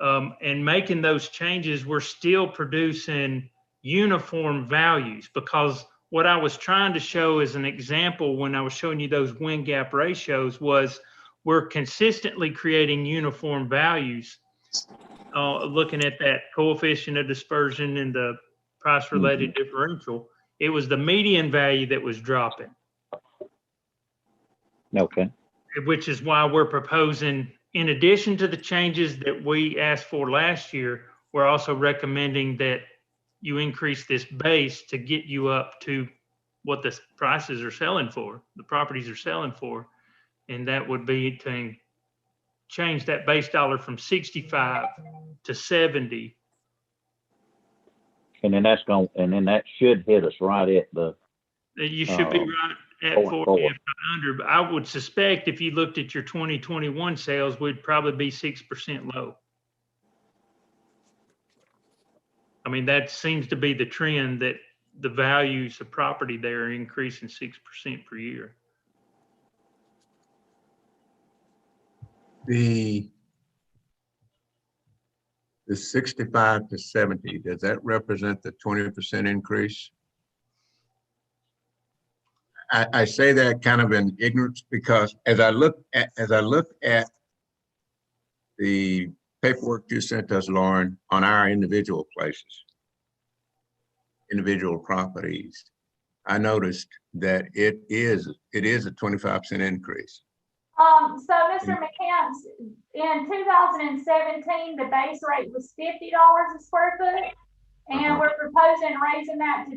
And making those changes, we're still producing uniform values, because what I was trying to show as an example when I was showing you those win gap ratios was we're consistently creating uniform values, looking at that coefficient of dispersion and the price related differential. It was the median value that was dropping. Okay. Which is why we're proposing, in addition to the changes that we asked for last year, we're also recommending that you increase this base to get you up to what the prices are selling for, the properties are selling for. And that would be to change that base dollar from 65 to 70. And then that should hit us right at the. You should be right at 40, if not under. But I would suspect if you looked at your 2021 sales, we'd probably be 6% low. I mean, that seems to be the trend, that the values of property there are increasing 6% per year. The 65 to 70, does that represent the 20% increase? I say that kind of in ignorance, because as I look at the paperwork you sent us, Lauren, on our individual places, individual properties, I noticed that it is a 25% increase. So Mr. McCants, in 2017, the base rate was $50 a square foot, and we're proposing raising that to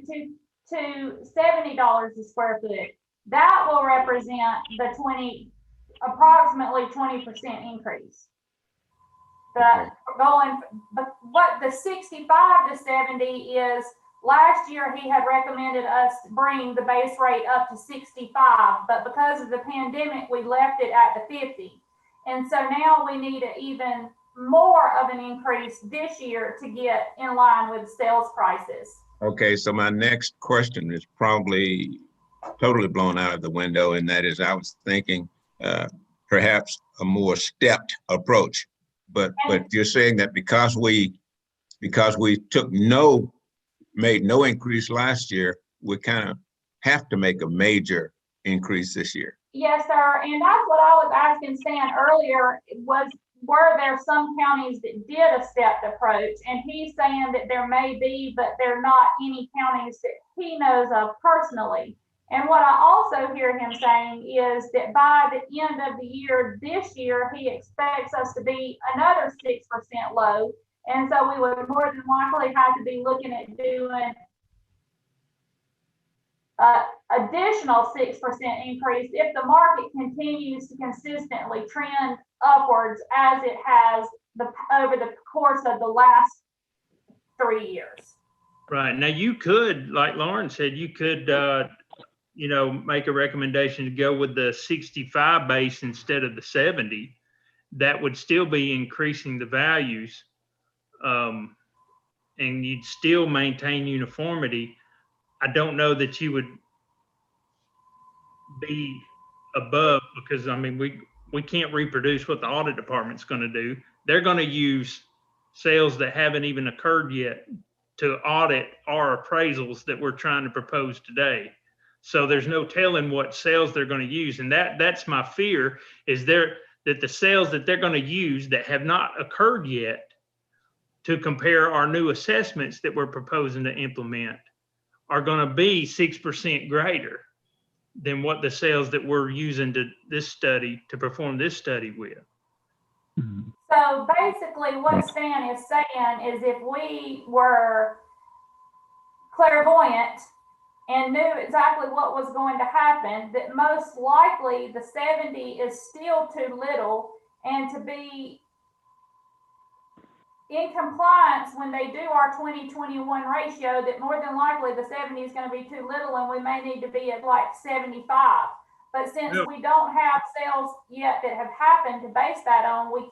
$70 a square foot. That will represent the approximately 20% increase. But what the 65 to 70 is, last year he had recommended us bring the base rate up to 65, but because of the pandemic, we left it at the 50. And so now we need even more of an increase this year to get in line with sales prices. Okay, so my next question is probably totally blown out of the window, and that is, I was thinking perhaps a more stepped approach, but you're saying that because we took no made no increase last year, we kind of have to make a major increase this year. Yes, sir, and that's what I was asking Stan earlier, were there some counties that did a stepped approach? And he's saying that there may be, but there are not any counties that he knows of personally. And what I also hear him saying is that by the end of the year, this year, he expects us to be another 6% low. And so we would more than likely have to be looking at doing additional 6% increase if the market continues to consistently trend upwards as it has over the course of the last 3 years. Right. Now you could, like Lauren said, you could, make a recommendation to go with the 65 base instead of the 70. That would still be increasing the values. And you'd still maintain uniformity. I don't know that you would be above, because I mean, we can't reproduce what the audit department's going to do. They're going to use sales that haven't even occurred yet to audit our appraisals that we're trying to propose today. So there's no telling what sales they're going to use. And that's my fear, is that the sales that they're going to use that have not occurred yet to compare our new assessments that we're proposing to implement are going to be 6% greater than what the sales that we're using to perform this study with. So basically what Stan is saying is if we were clairvoyant and knew exactly what was going to happen, that most likely the 70 is still too little, and to be in compliance when they do our 2021 ratio, that more than likely the 70 is going to be too little and we may need to be at like 75. But since we don't have sales yet that have happened to base that on, we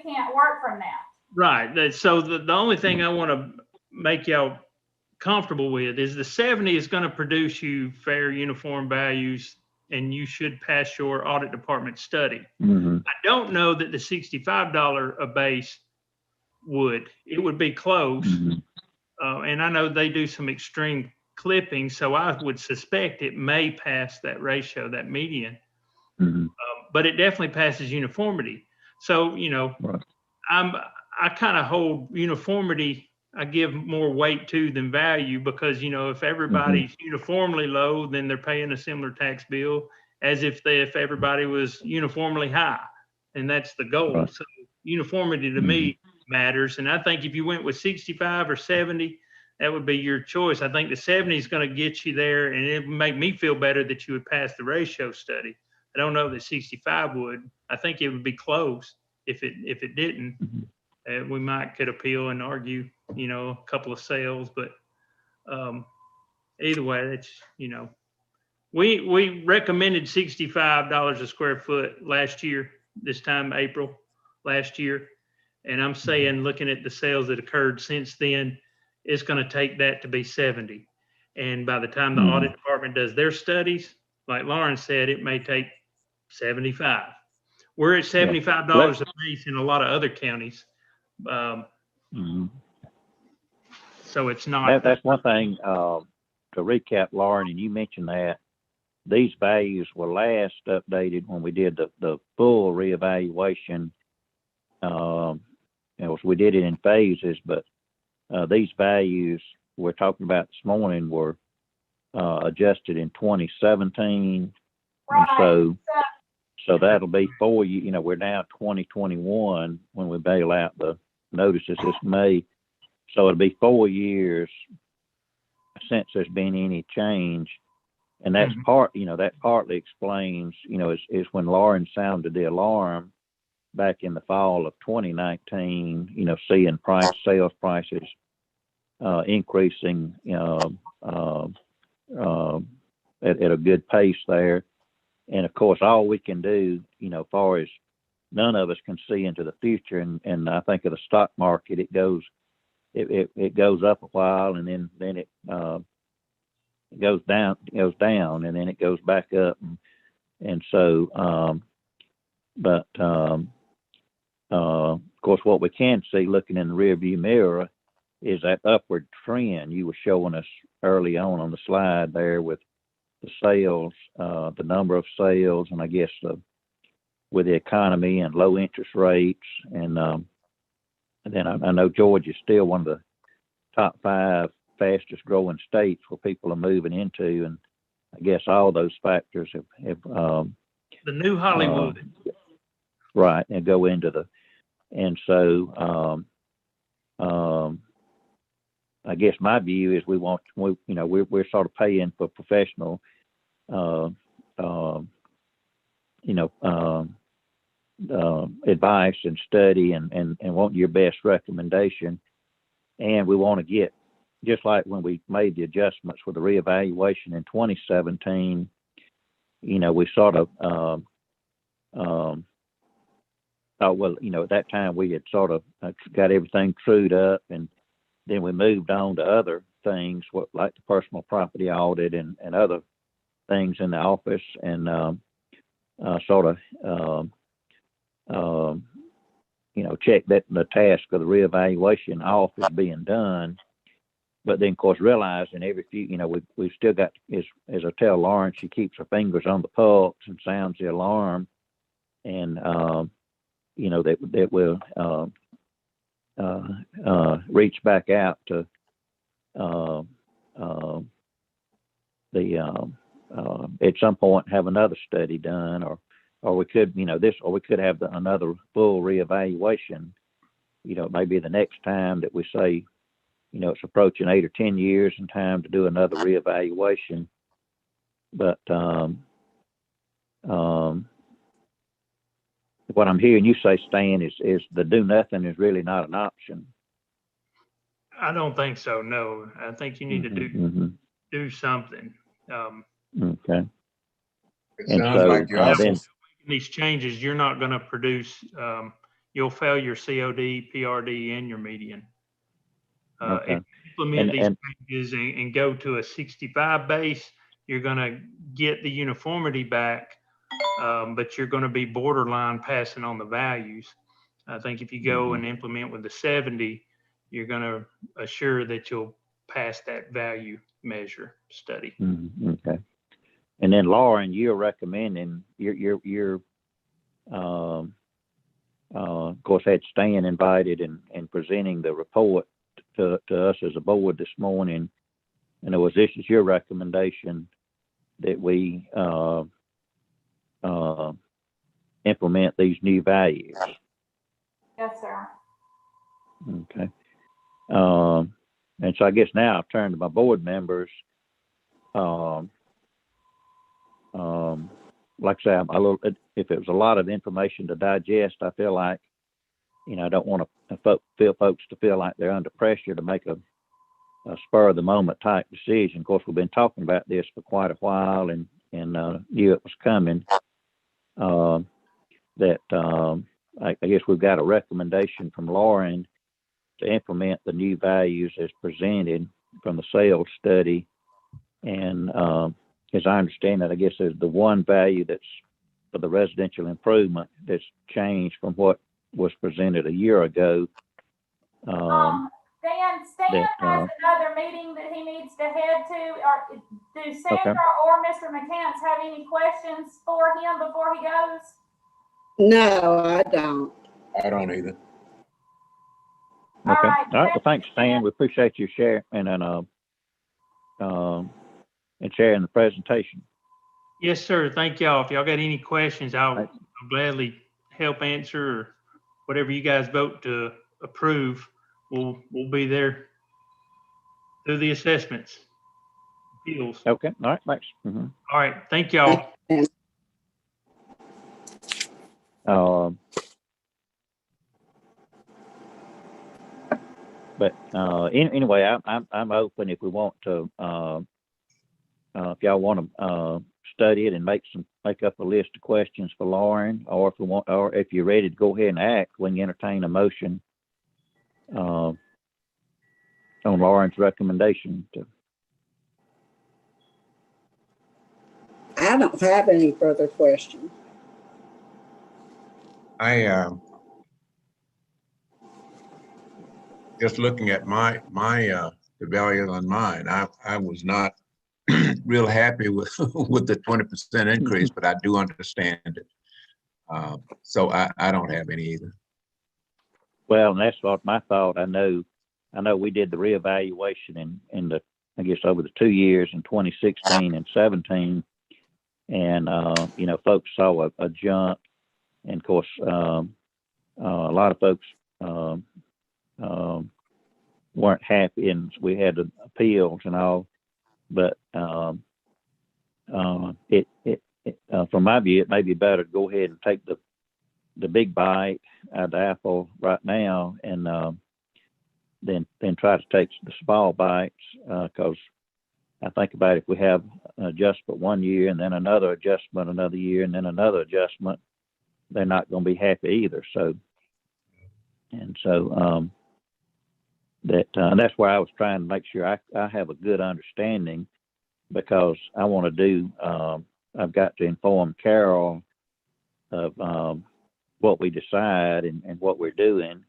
can't work from that. Right. So the only thing I want to make y'all comfortable with is the 70 is going to produce you fair uniform values, and you should pass your audit department study. Mm-hmm. I don't know that the $65 a base would. It would be close. Mm-hmm. And I know they do some extreme clipping, so I would suspect it may pass that ratio, that median. Mm-hmm. But it definitely passes uniformity. So, Right. I kind of hold uniformity, I give more weight to than value, because, if everybody's uniformly low, then they're paying a similar tax bill as if everybody was uniformly high. And that's the goal. Right. So uniformity to me matters. And I think if you went with 65 or 70, that would be your choice. I think the 70 is going to get you there, and it would make me feel better that you would pass the ratio study. I don't know that 65 would. I think it would be close. If it didn't, we could appeal and argue, a couple of sales, but either way, it's, we recommended $65 a square foot last year, this time April last year. And I'm saying, looking at the sales that occurred since then, it's going to take that to be 70. And by the time the audit department does their studies, like Lauren said, it may take 75. We're at $75 a base in a lot of other counties. So it's not. That's one thing, to recap, Lauren, and you mentioned that these values were last updated when we did the full reevaluation. We did it in phases, but these values we're talking about this morning were adjusted in 2017. Right. And so that'll be 4 years. We're now 2021 when we bail out the notices this May. So it'll be 4 years since there's been any change. And that's that partly explains, is when Lauren sounded the alarm back in the fall of 2019, seeing sales prices increasing at a good pace there. And of course, all we can do, far as none of us can see into the future. And I think of the stock market, it goes up a while, and then it goes down, and then it goes back up. And so, of course, what we can see looking in the rearview mirror is that upward trend you were showing us early on the slide there with the sales, the number of sales, and I guess with the economy and low interest rates, and then I know Georgia's still one of the top 5 fastest growing states where people are moving into, and I guess all those factors have The new Hollywood. right, and go into and so I guess my view is we're sort of paying for professional advice and study and want your best recommendation, and we want to get, just like when we made the adjustments for the reevaluation in 2017, we sort of thought, well, at that time we had sort of got everything trued up, and then we moved on to other things, like the personal property audit and other things in the office, and check that the task of the reevaluation off is being done. But then, of course, realizing every few, we've still got, as I tell Lauren, she keeps her fingers on the pulse and sounds the alarm, and that we'll reach back out to at some point have another study done, or we could, or we could have another full reevaluation. Maybe the next time that we say, it's approaching 8 or 10 years in time to do another reevaluation. But what I'm hearing you say, Stan, is the do nothing is really not an option. I don't think so. No, I think you need to do something. Okay. It And sounds so like you also, Making these changes, you're not going to produce. You'll fail your COD, PRD, and your median. Okay. If you implement And these changes and go to a 65 base, you're going to get the uniformity back, but you're going to be borderline passing on the values. I think if you go and implement with the 70, you're going to assure that you'll pass that value measure study. Okay. And then Lauren, you're recommending you're of course had Stan invited and presenting the report to us as a board this morning, and this is your recommendation that we implement these new values. Yes, sir. Okay. And so I guess now I'll turn to my board members. Like I say, if it was a lot of information to digest, I feel like, I don't want to feel folks to feel like they're under pressure to make a spur of the moment type decision. Of course, we've been talking about this for quite a while and knew it was coming. I guess we've got a recommendation from Lauren to implement the new values as presented from the sales study. And as I understand it, I guess there's the one value that's for the residential improvement that's changed from what was presented a year ago. Dan, Stan has another meeting that he needs to head to. Do Sandra or Mr. McCants have any questions for him before he goes? No, I don't. I don't either. Okay. All right. Well, thanks, Stan. We appreciate you sharing and sharing the presentation. Yes, sir. Thank y'all. If y'all got any questions, I'll gladly help answer, or whatever you guys vote to approve. We'll be there through the assessments, appeals. Okay. All right. Thanks. All right. Thank y'all. But anyway, I'm open if we want to. If y'all want to study it and make up a list of questions for Lauren, or if you're ready to go ahead and act, we can entertain a motion on Lauren's recommendation. I don't have any further questions. just looking at the values on mine, I was not real happy with with the 20% increase, but I do understand it. So I don't have any either. Well, and that's what my thought. I know we did the reevaluation in the, I guess, over the 2 years in 2016 and 17. And, you know, folks saw a jump. And of course, a lot of folks weren't happy, and we had appeals and all. But from my view, it may be better to go ahead and take the big bite out of the apple right now, and then try to take the small bites, because I think about if we have an adjustment 1 year and then another adjustment another year and then another adjustment, they're not going to be happy either. So that's where I was trying to make sure I have a good understanding, because I want to do, I've got to inform Carol of what we decide and what we're doing.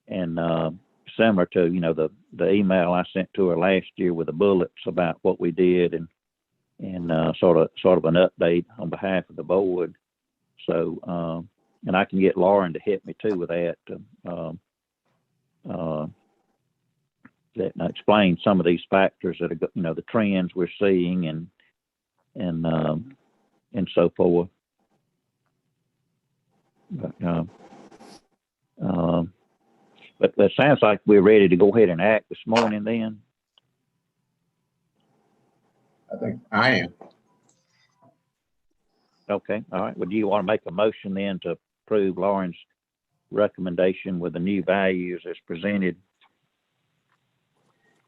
And similar to, you know, the email I sent to her last year with the bullets about what we did and sort of an update on behalf of the board. So, and I can get Lauren to hit me too with that, that explain some of these factors that are, you know, the trends we're seeing and so forth. But it sounds like we're ready to go ahead and act this morning then. I think I am. Okay, all right. Well, do you want to make a motion then to approve Lauren's recommendation with the new values as presented?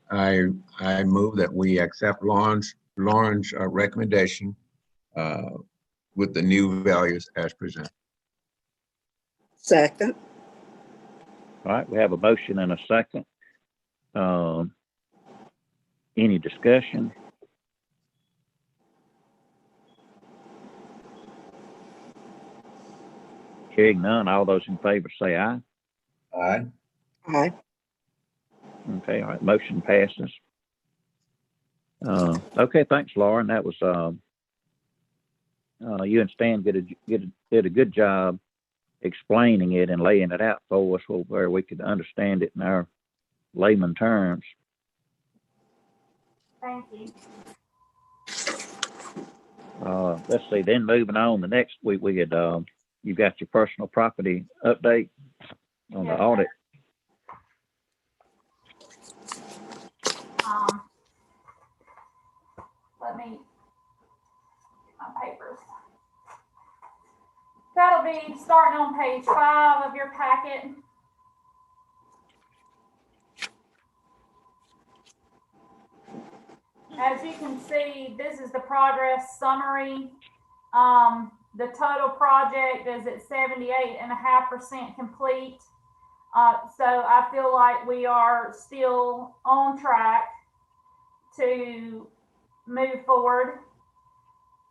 I move that we accept Lauren's recommendation with the new values as presented. Second. All right, we have a motion and a second. Any discussion? Hearing none, all those in favor say aye. Aye. Aye. Okay, all right, motion passes. Okay, thanks, Lauren. That was you and Stan did a good job explaining it and laying it out for us where we could understand it in our layman terms. Thank you. Let's see, then moving on, the next week we had you got your personal property update on the audit. Let me get my papers. That'll be starting on page 5 of your packet. As you can see, this is the progress summary. The total project is at 78.5% complete. So I feel like we are still on track to move forward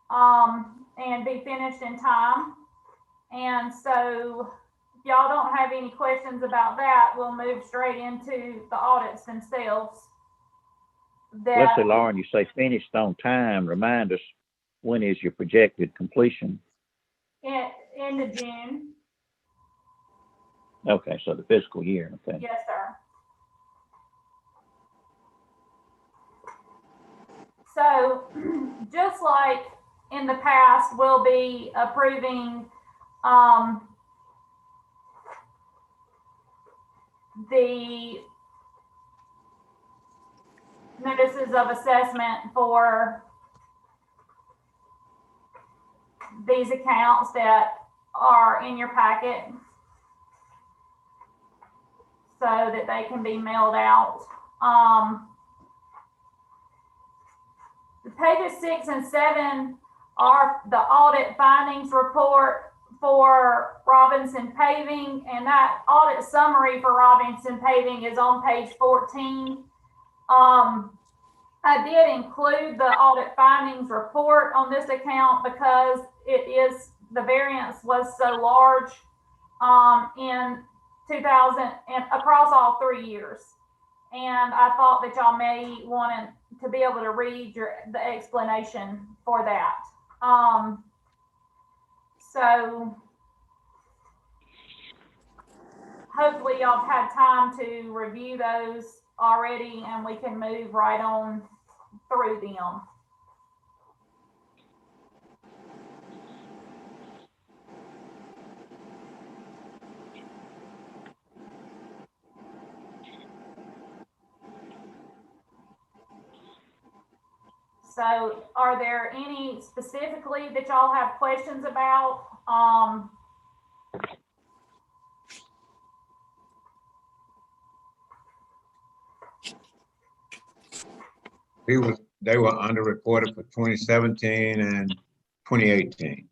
and be finished in time. And so if y'all don't have any questions about that, we'll move straight into the audits themselves. Let's see, Lauren, you say finished on time. Remind us, when is your projected completion? In the June. Okay, so the fiscal year. Okay. Yes, sir. So just like in the past, we'll be approving the notices of assessment for these accounts that are in your packet so that they can be mailed out. The pages 6 and 7 are the audit findings report for Robinson Paving, and that audit summary for Robinson Paving is on page 14. I did include the audit findings report on this account because the variance was so large in 2000 and across all 3 years. And I thought that y'all may want to be able to read the explanation for that. So hopefully y'all have had time to review those already, and we can move right on through them. So are there any specifically that y'all have questions about? They were underreported for 2017 and 2018.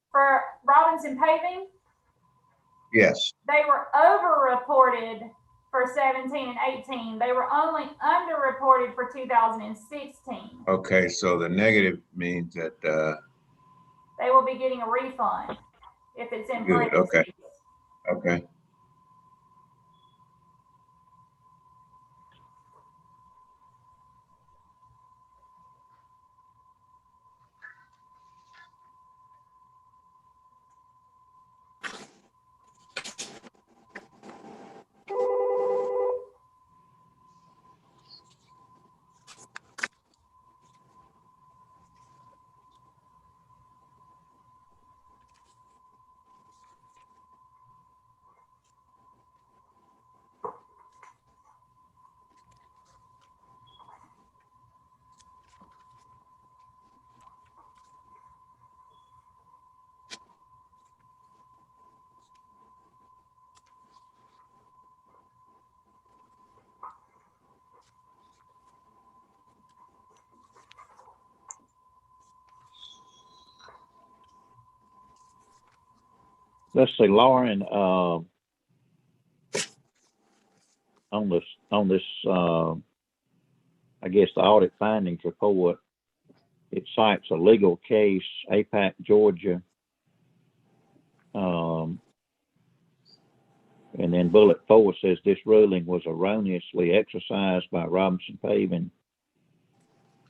For Robinson Paving, Yes. they were over-reported for 17 and 18. They were only under-reported for 2016. Okay, so the negative means that, They will be getting a refund if it's in Good, parentheses. okay. Okay. Let's see, Lauren, on this, I guess the audit findings report, it cites a legal case, APAC, Georgia. And then bullet 4 says this ruling was erroneously exercised by Robinson Paving.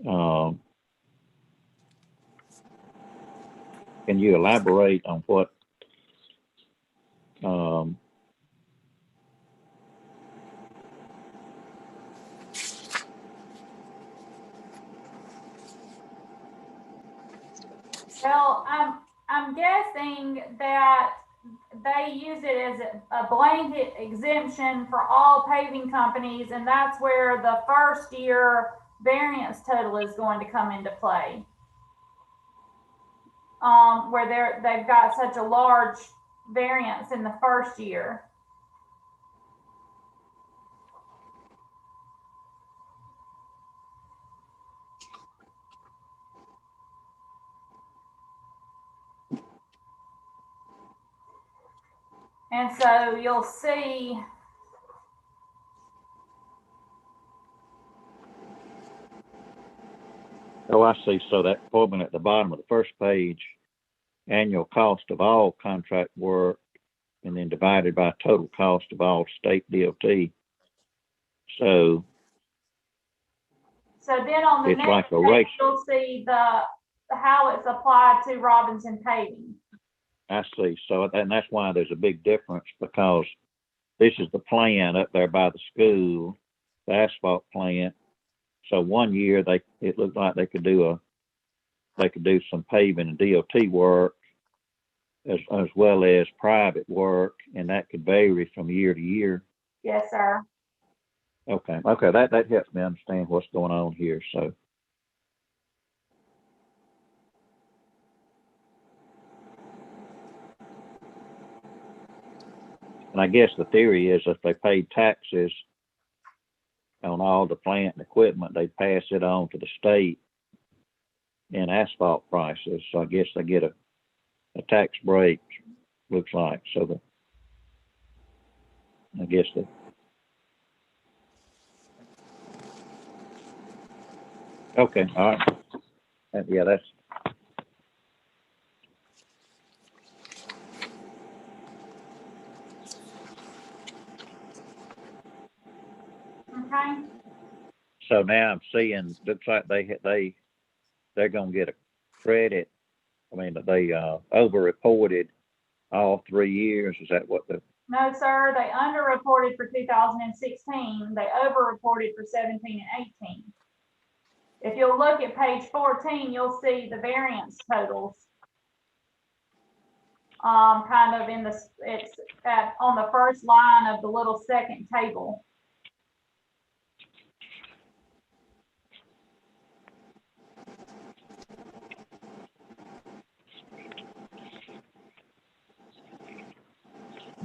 Can you elaborate on what Well, I'm guessing that they use it as a blanket exemption for all paving companies, and that's where the first year variance total is going to come into play. Where they've got such a large variance in the first year. And so you'll see Oh, I see. So that formula at the bottom of the first page, annual cost of all contract work, and then divided by total cost of all state DOT. So then on the it's like next a page, ratio. you'll see how it's applied to Robinson Paving. I see. So, and that's why there's a big difference, because this is the plan up there by the school, the asphalt plant. So 1 year it looked like they could do some paving and DOT work as well as private work, and that could vary from year to year. Yes, sir. Okay, that helps me understand what's going on here. So, and I guess the theory is if they paid taxes on all the plant and equipment, they pass it on to the state in asphalt prices. So I guess they get a tax break, looks like. So I guess okay, all right. Yeah, that's. Okay, So now I'm seeing, looks like they're gonna get a credit. I mean, they, over-reported all 3 years. Is that what the, no, sir, they underreported for 2016, they overreported for 17 and 18. If you'll look at page 14, you'll see the variance totals. Kind of in the, it's on the first line of the little second table.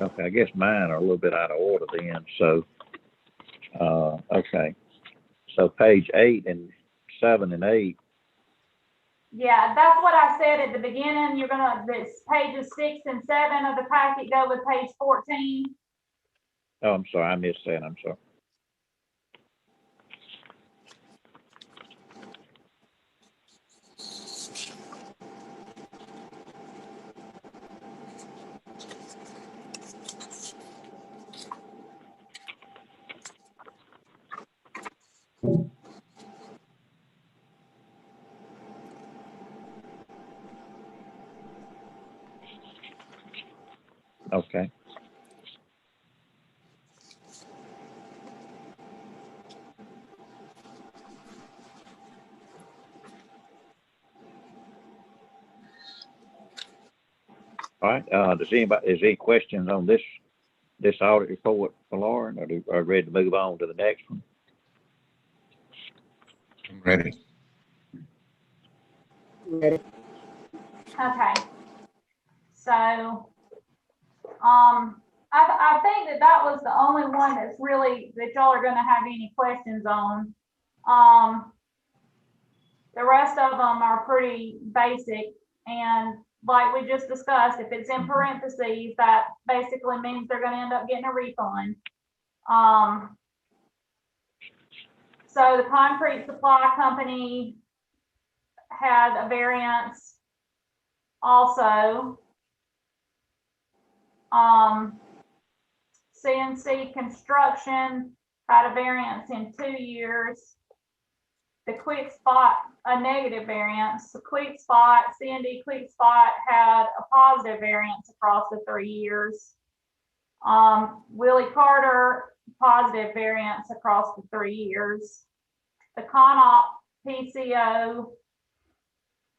okay, I guess mine are a little bit out of order then, so, okay. So page 8 and 7 and 8, Yeah, that's what I said at the beginning. You're gonna, this pages 6 and 7 of the packet go with page 14. oh, I'm sorry, I missed that, I'm sorry. Okay. All right, is any questions on this audit report for Lauren, or are you ready to move on to the next one? I'm ready. Ready? Okay. So, I think that was the only one that's really, that y'all are gonna have any questions on. The rest of them are pretty basic, and like we just discussed, if it's in parentheses, that basically means they're gonna end up getting a refund. So the concrete supply company had a variance also. CNC Construction had a variance in 2 years. The Quick Spot, a negative variance. The Quick Spot, C&D Quick Spot had a positive variance across the 3 years. Willie Carter, positive variance across the 3 years. The ConOp PCO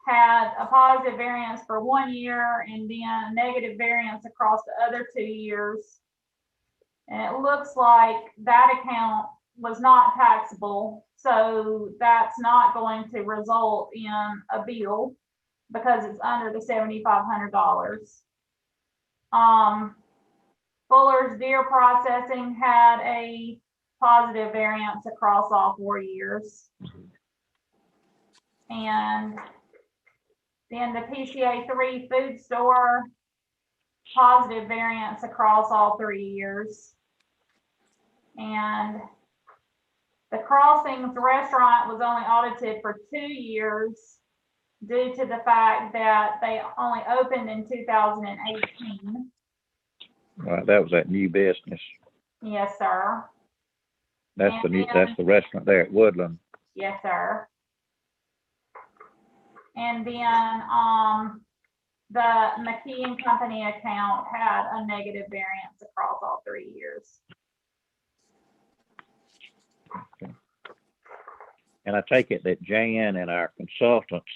had a positive variance for 1 year and then a negative variance across the other 2 years. And it looks like that account was not taxable, so that's not going to result in a bill because it's under the $7,500. Fuller's Deer Processing had a positive variance across all 4 years. And then the PCA 3 Food Store, positive variance across all 3 years. And the Crossings Restaurant was only audited for 2 years due to the fact that they only opened in 2018. Right, that was that new business. Yes, sir. That's the new, that's the restaurant there at Woodland. Yes, sir. And then the McKee and Company account had a negative variance across all 3 years. Okay. And I take it that Jan and our consultants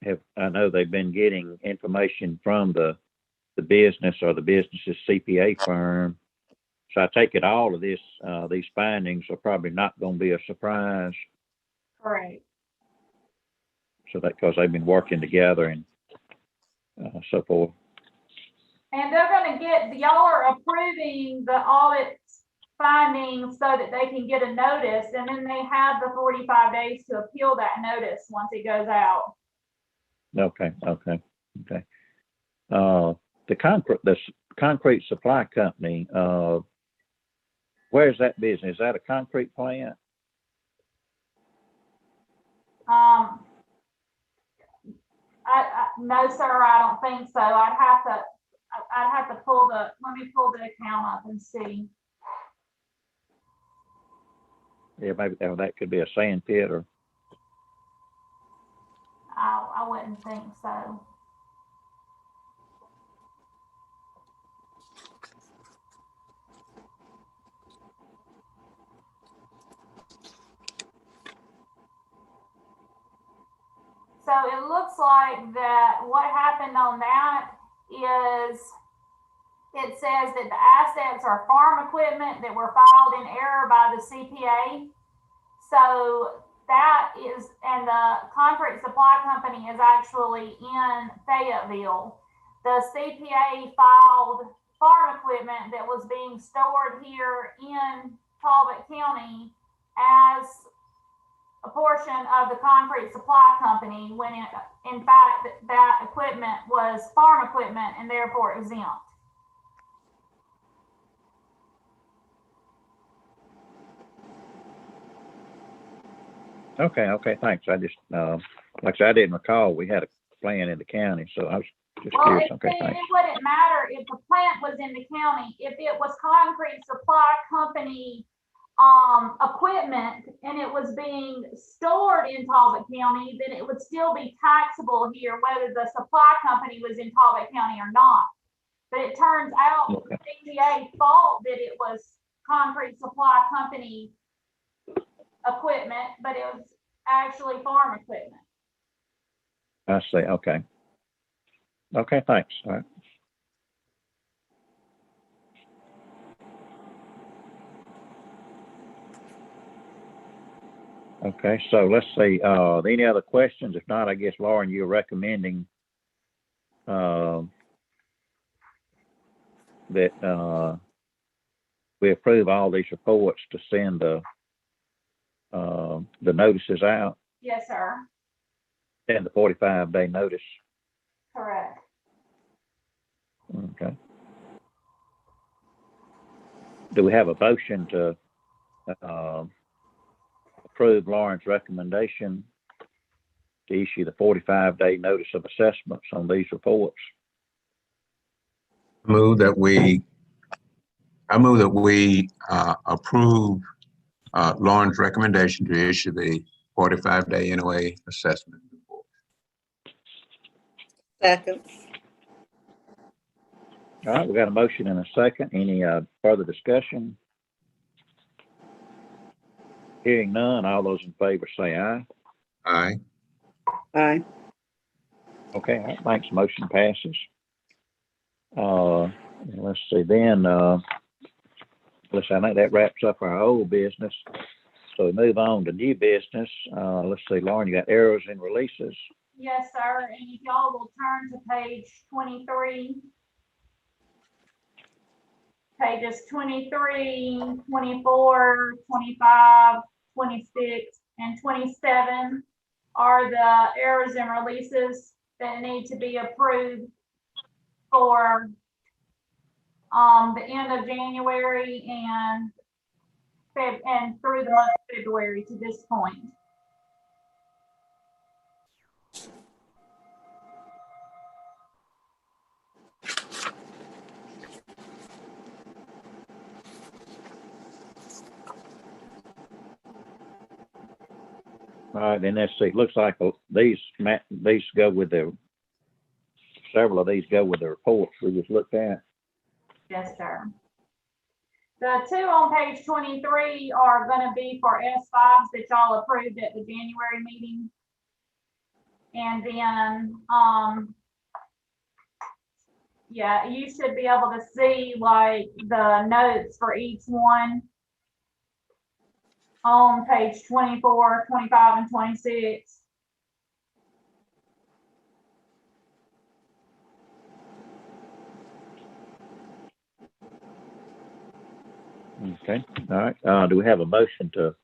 have, I know they've been getting information from the business or the business's CPA firm. So I take it all of this, these findings are probably not going to be a surprise. Correct. So that, because they've been working together and so forth. And they're going to get, y'all are approving the audit findings so that they can get a notice, and then they have the 45 days to appeal that notice once it goes out. Okay. The concrete supply company, where's that business? Is that a concrete plant? No, sir, I don't think so. I'd have to pull the, let me pull the account up and see. Yeah, maybe that could be a sand pit or, I wouldn't think so. So it looks like that what happened on that is it says that the assets are farm equipment that were filed in error by the CPA. So that is, and the concrete supply company is actually in Fayetteville. The CPA filed farm equipment that was being stored here in Talbot County as a portion of the concrete supply company when in fact that equipment was farm equipment and therefore exempt. okay, thanks. I just, like I said, I didn't recall we had a plan in the county, so I was just Well, curious. it Okay, thanks. wouldn't matter if the plant was in the county. If it was concrete supply company equipment and it was being stored in Talbot County, then it would still be taxable here, whether the supply company was in Talbot County or not. But it turns out the CPA thought that it was concrete supply company equipment, but it was actually farm equipment. I see, okay. Okay, thanks. All right. Okay, so let's see, any other questions? If not, I guess, Lauren, you're recommending that we approve all these reports to send the notices out Yes, sir. and the 45-day notice. Correct. Okay. Do we have a motion to approve Lauren's recommendation to issue the 45-day notice of assessments on these reports? I move that we approve Lauren's recommendation to issue the 45-day NOA assessment report. Second. All right, we got a motion and a second. Any further discussion? Hearing none, all those in favor say aye. Aye. Aye. Okay, all right, thanks. Motion passes. Let's see then, let's see, I think that wraps up our old business. So we move on to new business. Let's see, Lauren, you got errors and releases. Yes, sir. And if y'all will turn to page 23. Pages 23, 24, 25, 26, and 27 are the errors and releases that need to be approved for the end of January and through the month of February to this point. All right, then let's see, looks like these go with several of these go with the reports we just looked at. Yes, sir. The two on page 23 are going to be for S5s that y'all approved at the January meeting. And then, yeah, you should be able to see like the notes for each one on page 24, 25, and 26. Okay, all right. Do we have a motion to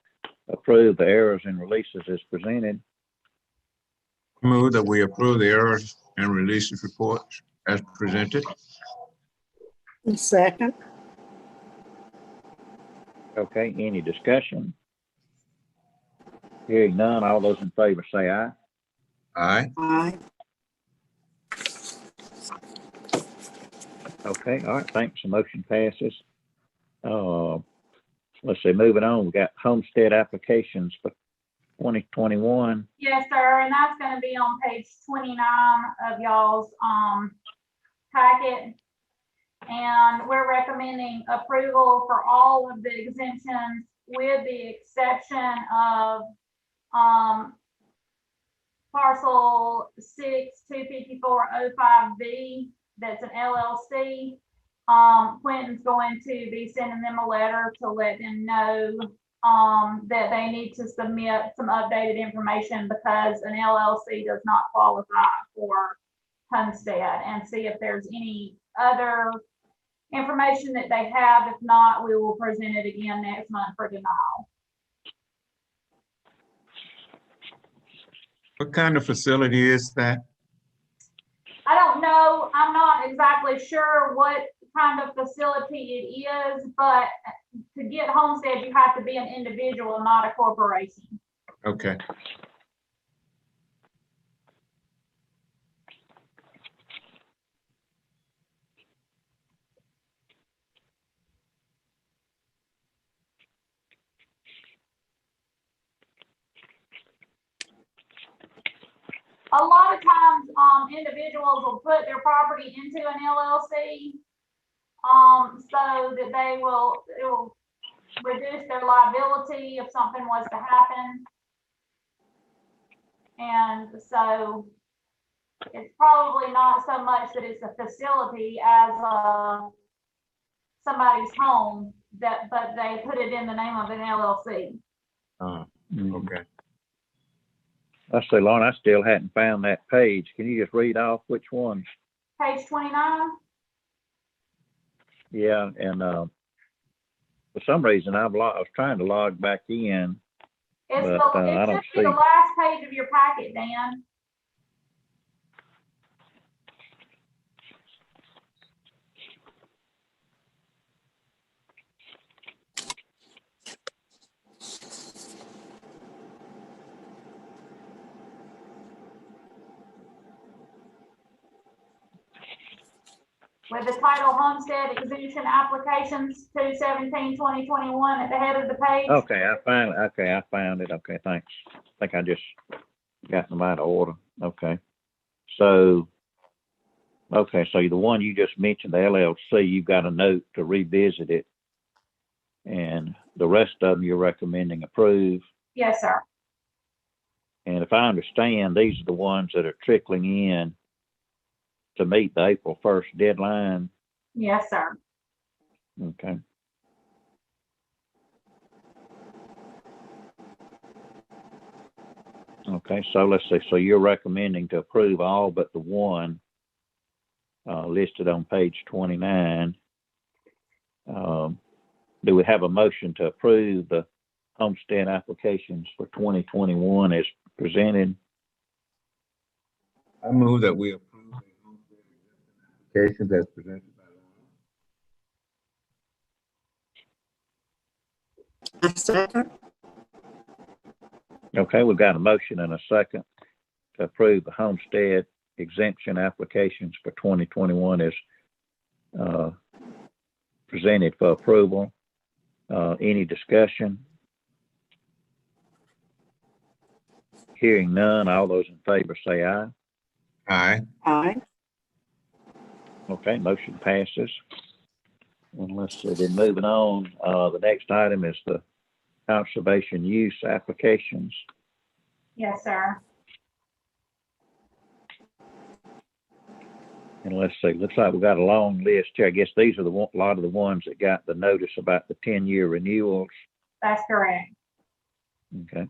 approve the errors and releases as presented? Move that we approve the errors and releases reports as presented. Second. Okay, any discussion? Hearing none, all those in favor say aye. Aye. Aye. Okay, all right, thanks. The motion passes. let's see, moving on, we got homestead applications for 2021. Yes, sir, and that's gonna be on page 29 of y'all's, packet. And we're recommending approval for all of the exemptions with the exception of, parcel 6-25405B, that's an LLC. Quentin's going to be sending them a letter to let them know that they need to submit some updated information because an LLC does not qualify for homestead, and see if there's any other information that they have. If not, we will present it again next month for denial. What kind of facility is that? I don't know, I'm not exactly sure what kind of facility it is, but to get homestead, you have to be an individual, not a corporation. Okay. A lot of times, individuals will put their property into an LLC, so that it will reduce their liability if something was to happen. And so it's probably not so much that it's a facility as somebody's home, but they put it in the name of an LLC. Okay. I say, Lauren, I still hadn't found that page. Can you just read off which ones? Page 29. Yeah, and for some reason I was trying to log back in. It's But, I it don't should be the see. last page of your packet, Dan. With the title Homestead Exemption Applications 2/17/2021 at the head of the page. Okay, I found it. Okay, thanks. I think I just got them out of order. Okay. So the one you just mentioned, the LLC, you've got a note to revisit it. And the rest of them you're recommending approve. Yes, sir. And if I understand, these are the ones that are trickling in to meet the April 1st deadline. Yes, sir. Okay. Okay, so let's see. So you're recommending to approve all but the one listed on page 29. Do we have a motion to approve the homestead applications for 2021 as presented? I move that we approve the homestead exemption applications as presented by Lauren. I second. Okay, we've got a motion and a second to approve the homestead exemption applications for 2021 as presented for approval. Any discussion? Hearing none, all those in favor say aye. Aye. Aye. Okay, motion passes. And let's see, then moving on, the next item is the conservation use applications. Yes, sir. And let's see, looks like we've got a long list here. I guess these are a lot of the ones that got the notice about the 10-year renewals. That's correct. Okay.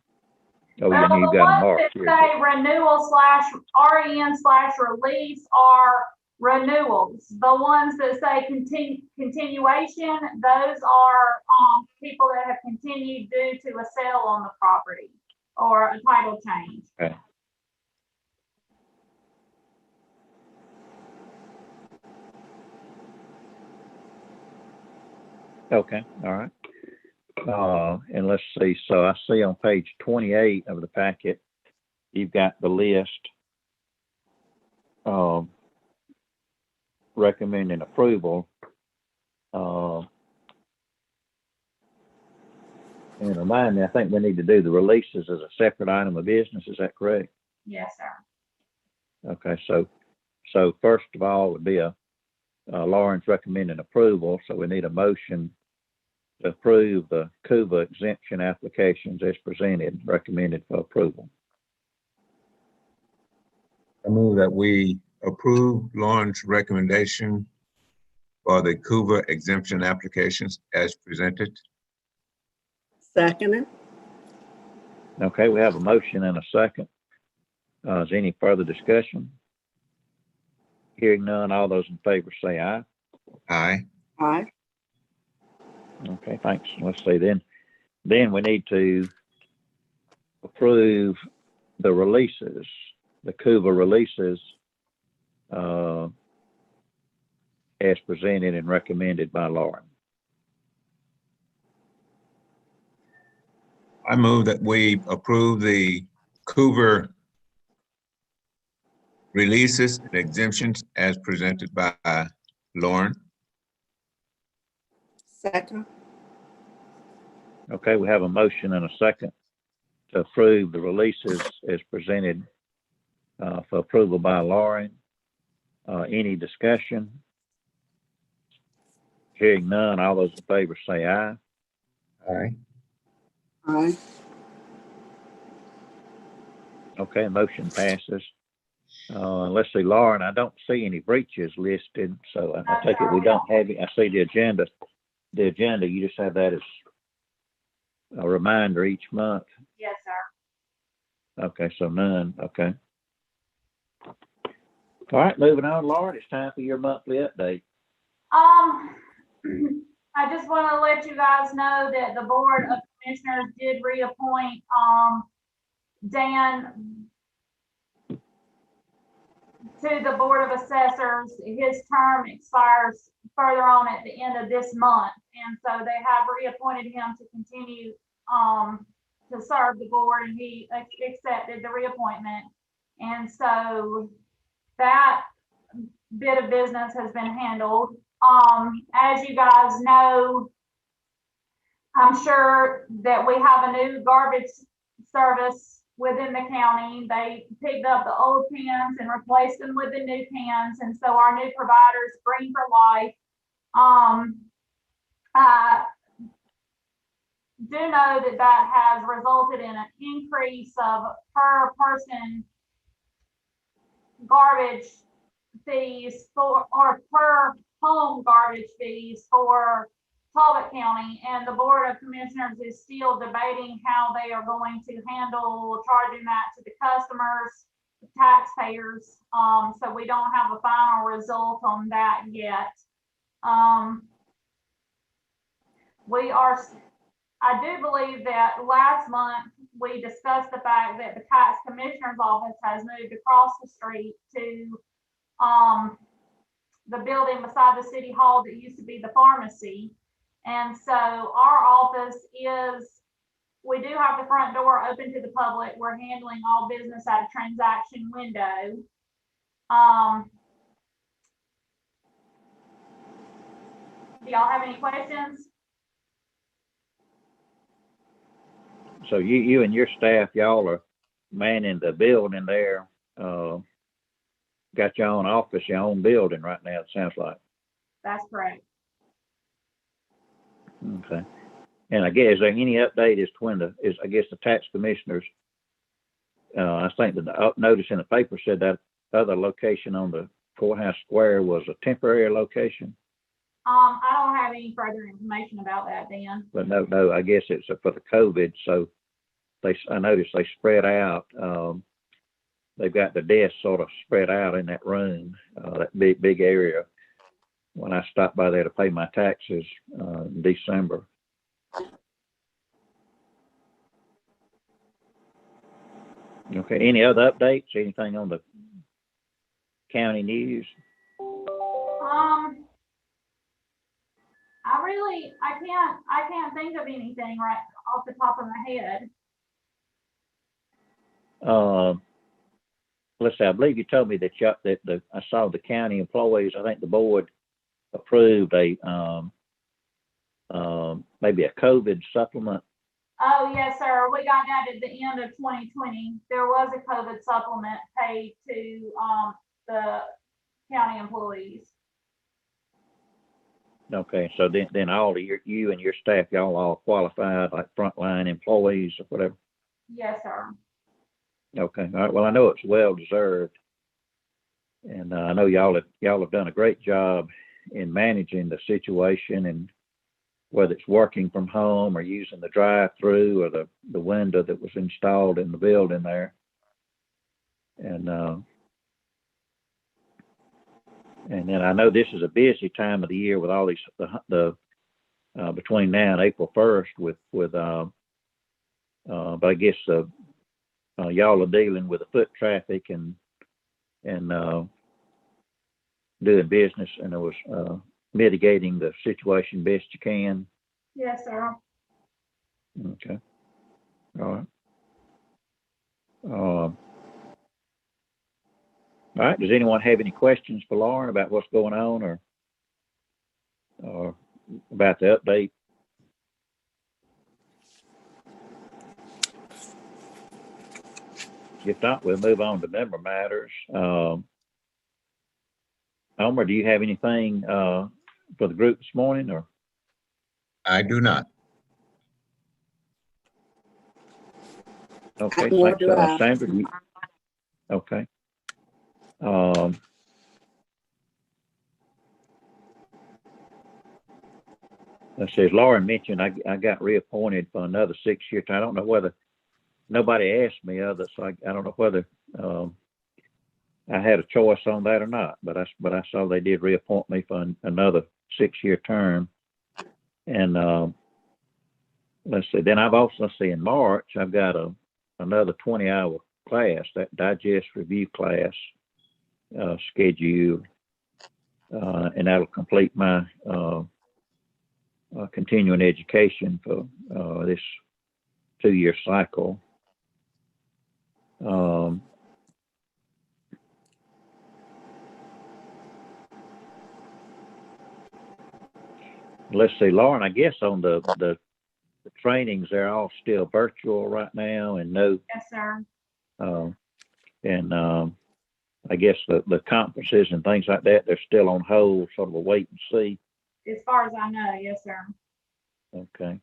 Oh, Well, yeah, you've the got them ones marked that here. say renewal /REN/release are renewals. The ones that say continuation, those are people that have continued due to a sale on the property or a title change. Okay. Okay, all right. And let's see, so I see on page 28 of the packet, you've got the list recommending approval. And remind me, I think we need to do the releases as a separate item of business. Is that correct? Yes, sir. Okay, so first of all would be Lauren's recommending approval. So we need a motion to approve the CUVA exemption applications as presented, recommended for approval. I move that we approve Lauren's recommendation for the CUVA exemption applications as presented. Second it. Okay, we have a motion and a second. Is any further discussion? Hearing none, all those in favor say aye. Aye. Aye. Okay, thanks. Let's see then. Then we need to approve the releases, the CUVA releases, as presented and recommended by Lauren. I move that we approve the CUVA releases and exemptions as presented by Lauren. Second. Okay, we have a motion and a second to approve the releases as presented for approval by Lauren. Any discussion? Hearing none, all those in favor say aye. Aye. Aye. Okay, motion passes. Let's see, Lauren, I don't see any breaches listed, so I take it we don't have it. I see the agenda. The agenda, you just have that as a reminder each month. Yes, sir. Okay, so none. Okay. All right, moving on, Lauren, it's time for your monthly update. I just want to let you guys know that the Board of Commissioners did reappoint, Dan to the Board of Assessors. His term expires further on at the end of this month. And so they have reappointed him to continue, to serve the board, and he accepted the reappointment. And so that bit of business has been handled. As you guys know, I'm sure that we have a new garbage service within the county. They picked up the old cans and replaced them with the new cans. And so our new provider is Green for Life. I do know that that has resulted in an increase of per person garbage fees for, or per home garbage fees for Talbot County, and the Board of Commissioners is still debating how they are going to handle charging that to the customers, the taxpayers. So we don't have a final result on that yet. I do believe that last month we discussed the fact that the tax commissioner's office has moved across the street to the building beside the city hall that used to be the pharmacy. And so our office we do have the front door open to the public. We're handling all business at a transaction window. Do y'all have any questions? So you and your staff, y'all are manning the building there. Got your own office, your own building right now, it sounds like. That's correct. Okay. And I guess, is there any update as to when the tax commissioners, I think the notice in the paper said that other location on the courthouse square was a temporary location? I don't have any further information about that, Dan. But no, I guess it's for the COVID. So I noticed they spread out. They've got the desks sort of spread out in that room, that big area. When I stopped by there to pay my taxes in December. Okay, any other updates? Anything on the county news? I can't think of anything right off the top of my head. Let's see, I believe you told me that I saw the county employees, I think the board approved maybe a COVID supplement Oh, yes, sir. We got that at the end of 2020. There was a COVID supplement paid to, the county employees. Okay, so then all of you and your staff, y'all all qualified, like frontline employees or whatever? Yes, sir. Okay, all right, well, I know it's well deserved. And I know y'all have done a great job in managing the situation, and whether it's working from home or using the drive-through or the window that was installed in the building there. And then I know this is a busy time of the year with all these, between now and April 1st but I guess y'all are dealing with the foot traffic and doing business, and it was mitigating the situation best you can. Yes, sir. Okay. All right. All right. Does anyone have any questions for Lauren about what's going on or about the update? If not, we'll move on to member matters. Elmer, do you have anything for the group this morning, or? I do not. Okay, Nor thanks, do I. Sandra. Okay. Let's see, as Lauren mentioned, I got reappointed for another 6-year term. I don't know whether, nobody asked me other, so I don't know whether I had a choice on that or not, but I saw they did reappoint me for another 6-year term. And let's see, then I've also, let's see, in March, I've got another 20-hour class, that digest review class scheduled, and that'll complete my continuing education for this 2-year cycle. Let's see, Lauren, I guess on the trainings, they're all still virtual right now, and no. Yes, sir. And I guess the conferences and things like that, they're still on hold, sort of a wait and see. As far as I know, yes, sir. Okay.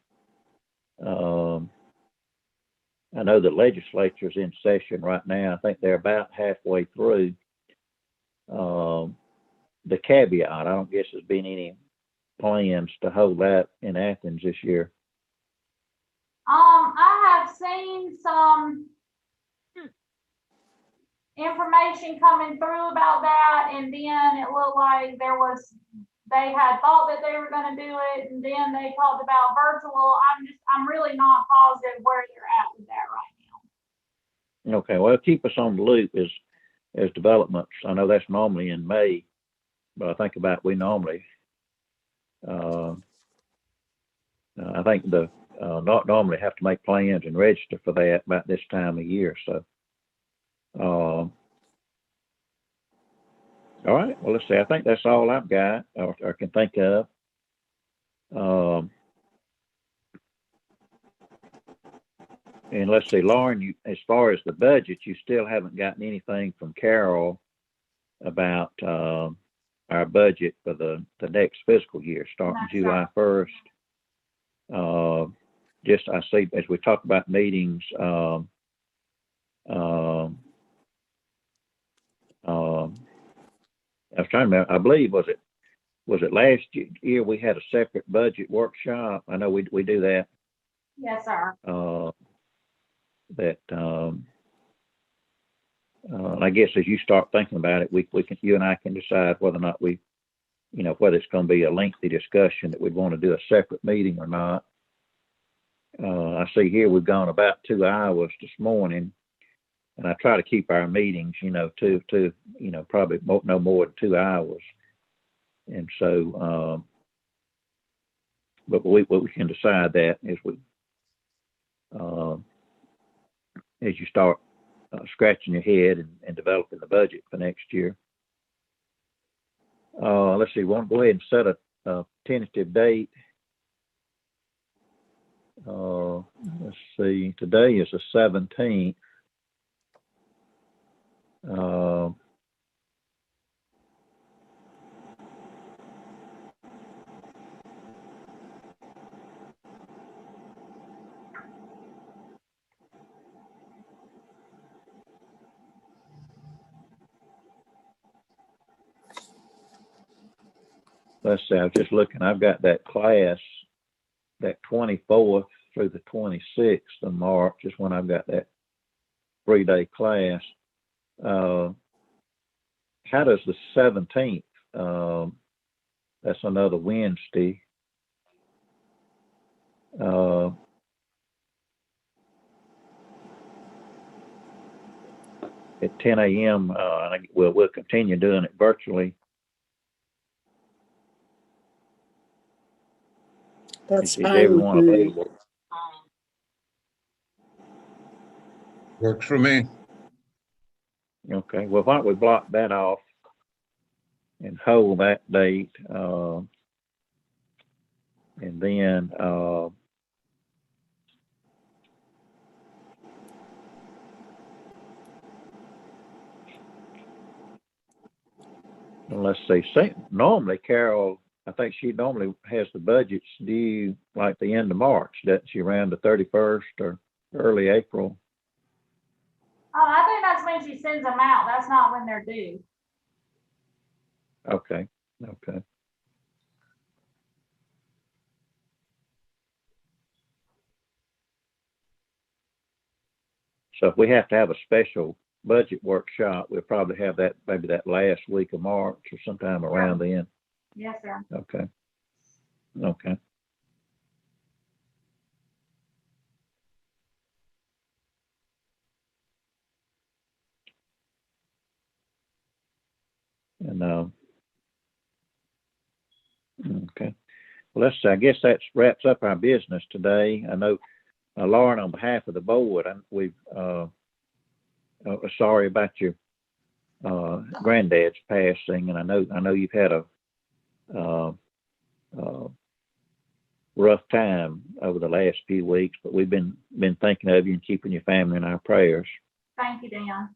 I know the legislature's in session right now. I think they're about halfway through. The caveat, I don't guess there's been any plans to hold that in Athens this year. I have seen some information coming through about that, and then it looked like they had thought that they were going to do it, and then they talked about virtual. I'm really not positive where they're at with that right now. Okay, well, keep us on the loop as developments. I know that's normally in May, but I think about we normally, I think not normally have to make plans and register for that about this time of year. So, all right. Well, let's see. I think that's all I've got or can think of. And let's see, Lauren, as far as the budget, you still haven't gotten anything from Carol about our budget for the next fiscal year, starting July 1st. Just I see as we talk about meetings, I was trying to remember, I believe, was it last year we had a separate budget workshop? I know we do that. Yes, sir. I guess as you start thinking about it, you and I can decide whether or not whether it's going to be a lengthy discussion that we'd want to do a separate meeting or not. I see here we've gone about 2 hours this morning, and I try to keep our meetings, probably no more than 2 hours. And so, but we can decide that as you start scratching your head and developing the budget for next year. Let's see, we'll go ahead and set a tentative date. let's see, today is the 17th. Let's see, I was just looking, I've got that class, that 24th through the 26th of March is when I've got that 3-day class. How does the 17th, that's another Wednesday. At 10 a.m., we'll continue doing it virtually. That's Is fine with everyone me. available? Works for me. Okay, well, why don't we block that off and hold that date, and then, let's see, normally Carol, I think she normally has the budgets due like the end of March, doesn't she, around the 31st or early April? Oh, I think that's when she sends them out. That's not when they're due. Okay, okay. So if we have to have a special budget workshop, we'll probably have that maybe that last week of March or sometime around then. Yes, sir. Okay. Okay. And okay. Well, I guess that wraps up our business today. I know, Lauren, on behalf of the board, we've sorry about your granddad's passing, and I know you've had a rough time over the last few weeks, but we've been thinking of you and keeping your family in our prayers. Thank you, Dan.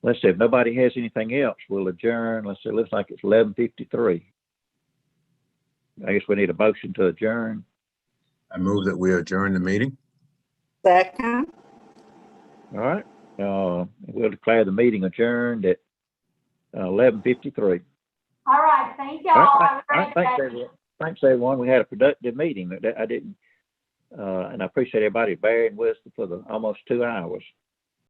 Let's see, if nobody has anything else, we'll adjourn. Let's see, it looks like it's 11:53. I guess we need a motion to adjourn. I move that we adjourn the meeting. Second. All right. We'll declare the meeting adjourned at 11:53. All right. Thank y'all. All Have a right, great thanks, day. everyone. Thanks, everyone. We had a productive meeting. I didn't, and I appreciate everybody bearing with us for the almost 2 hours.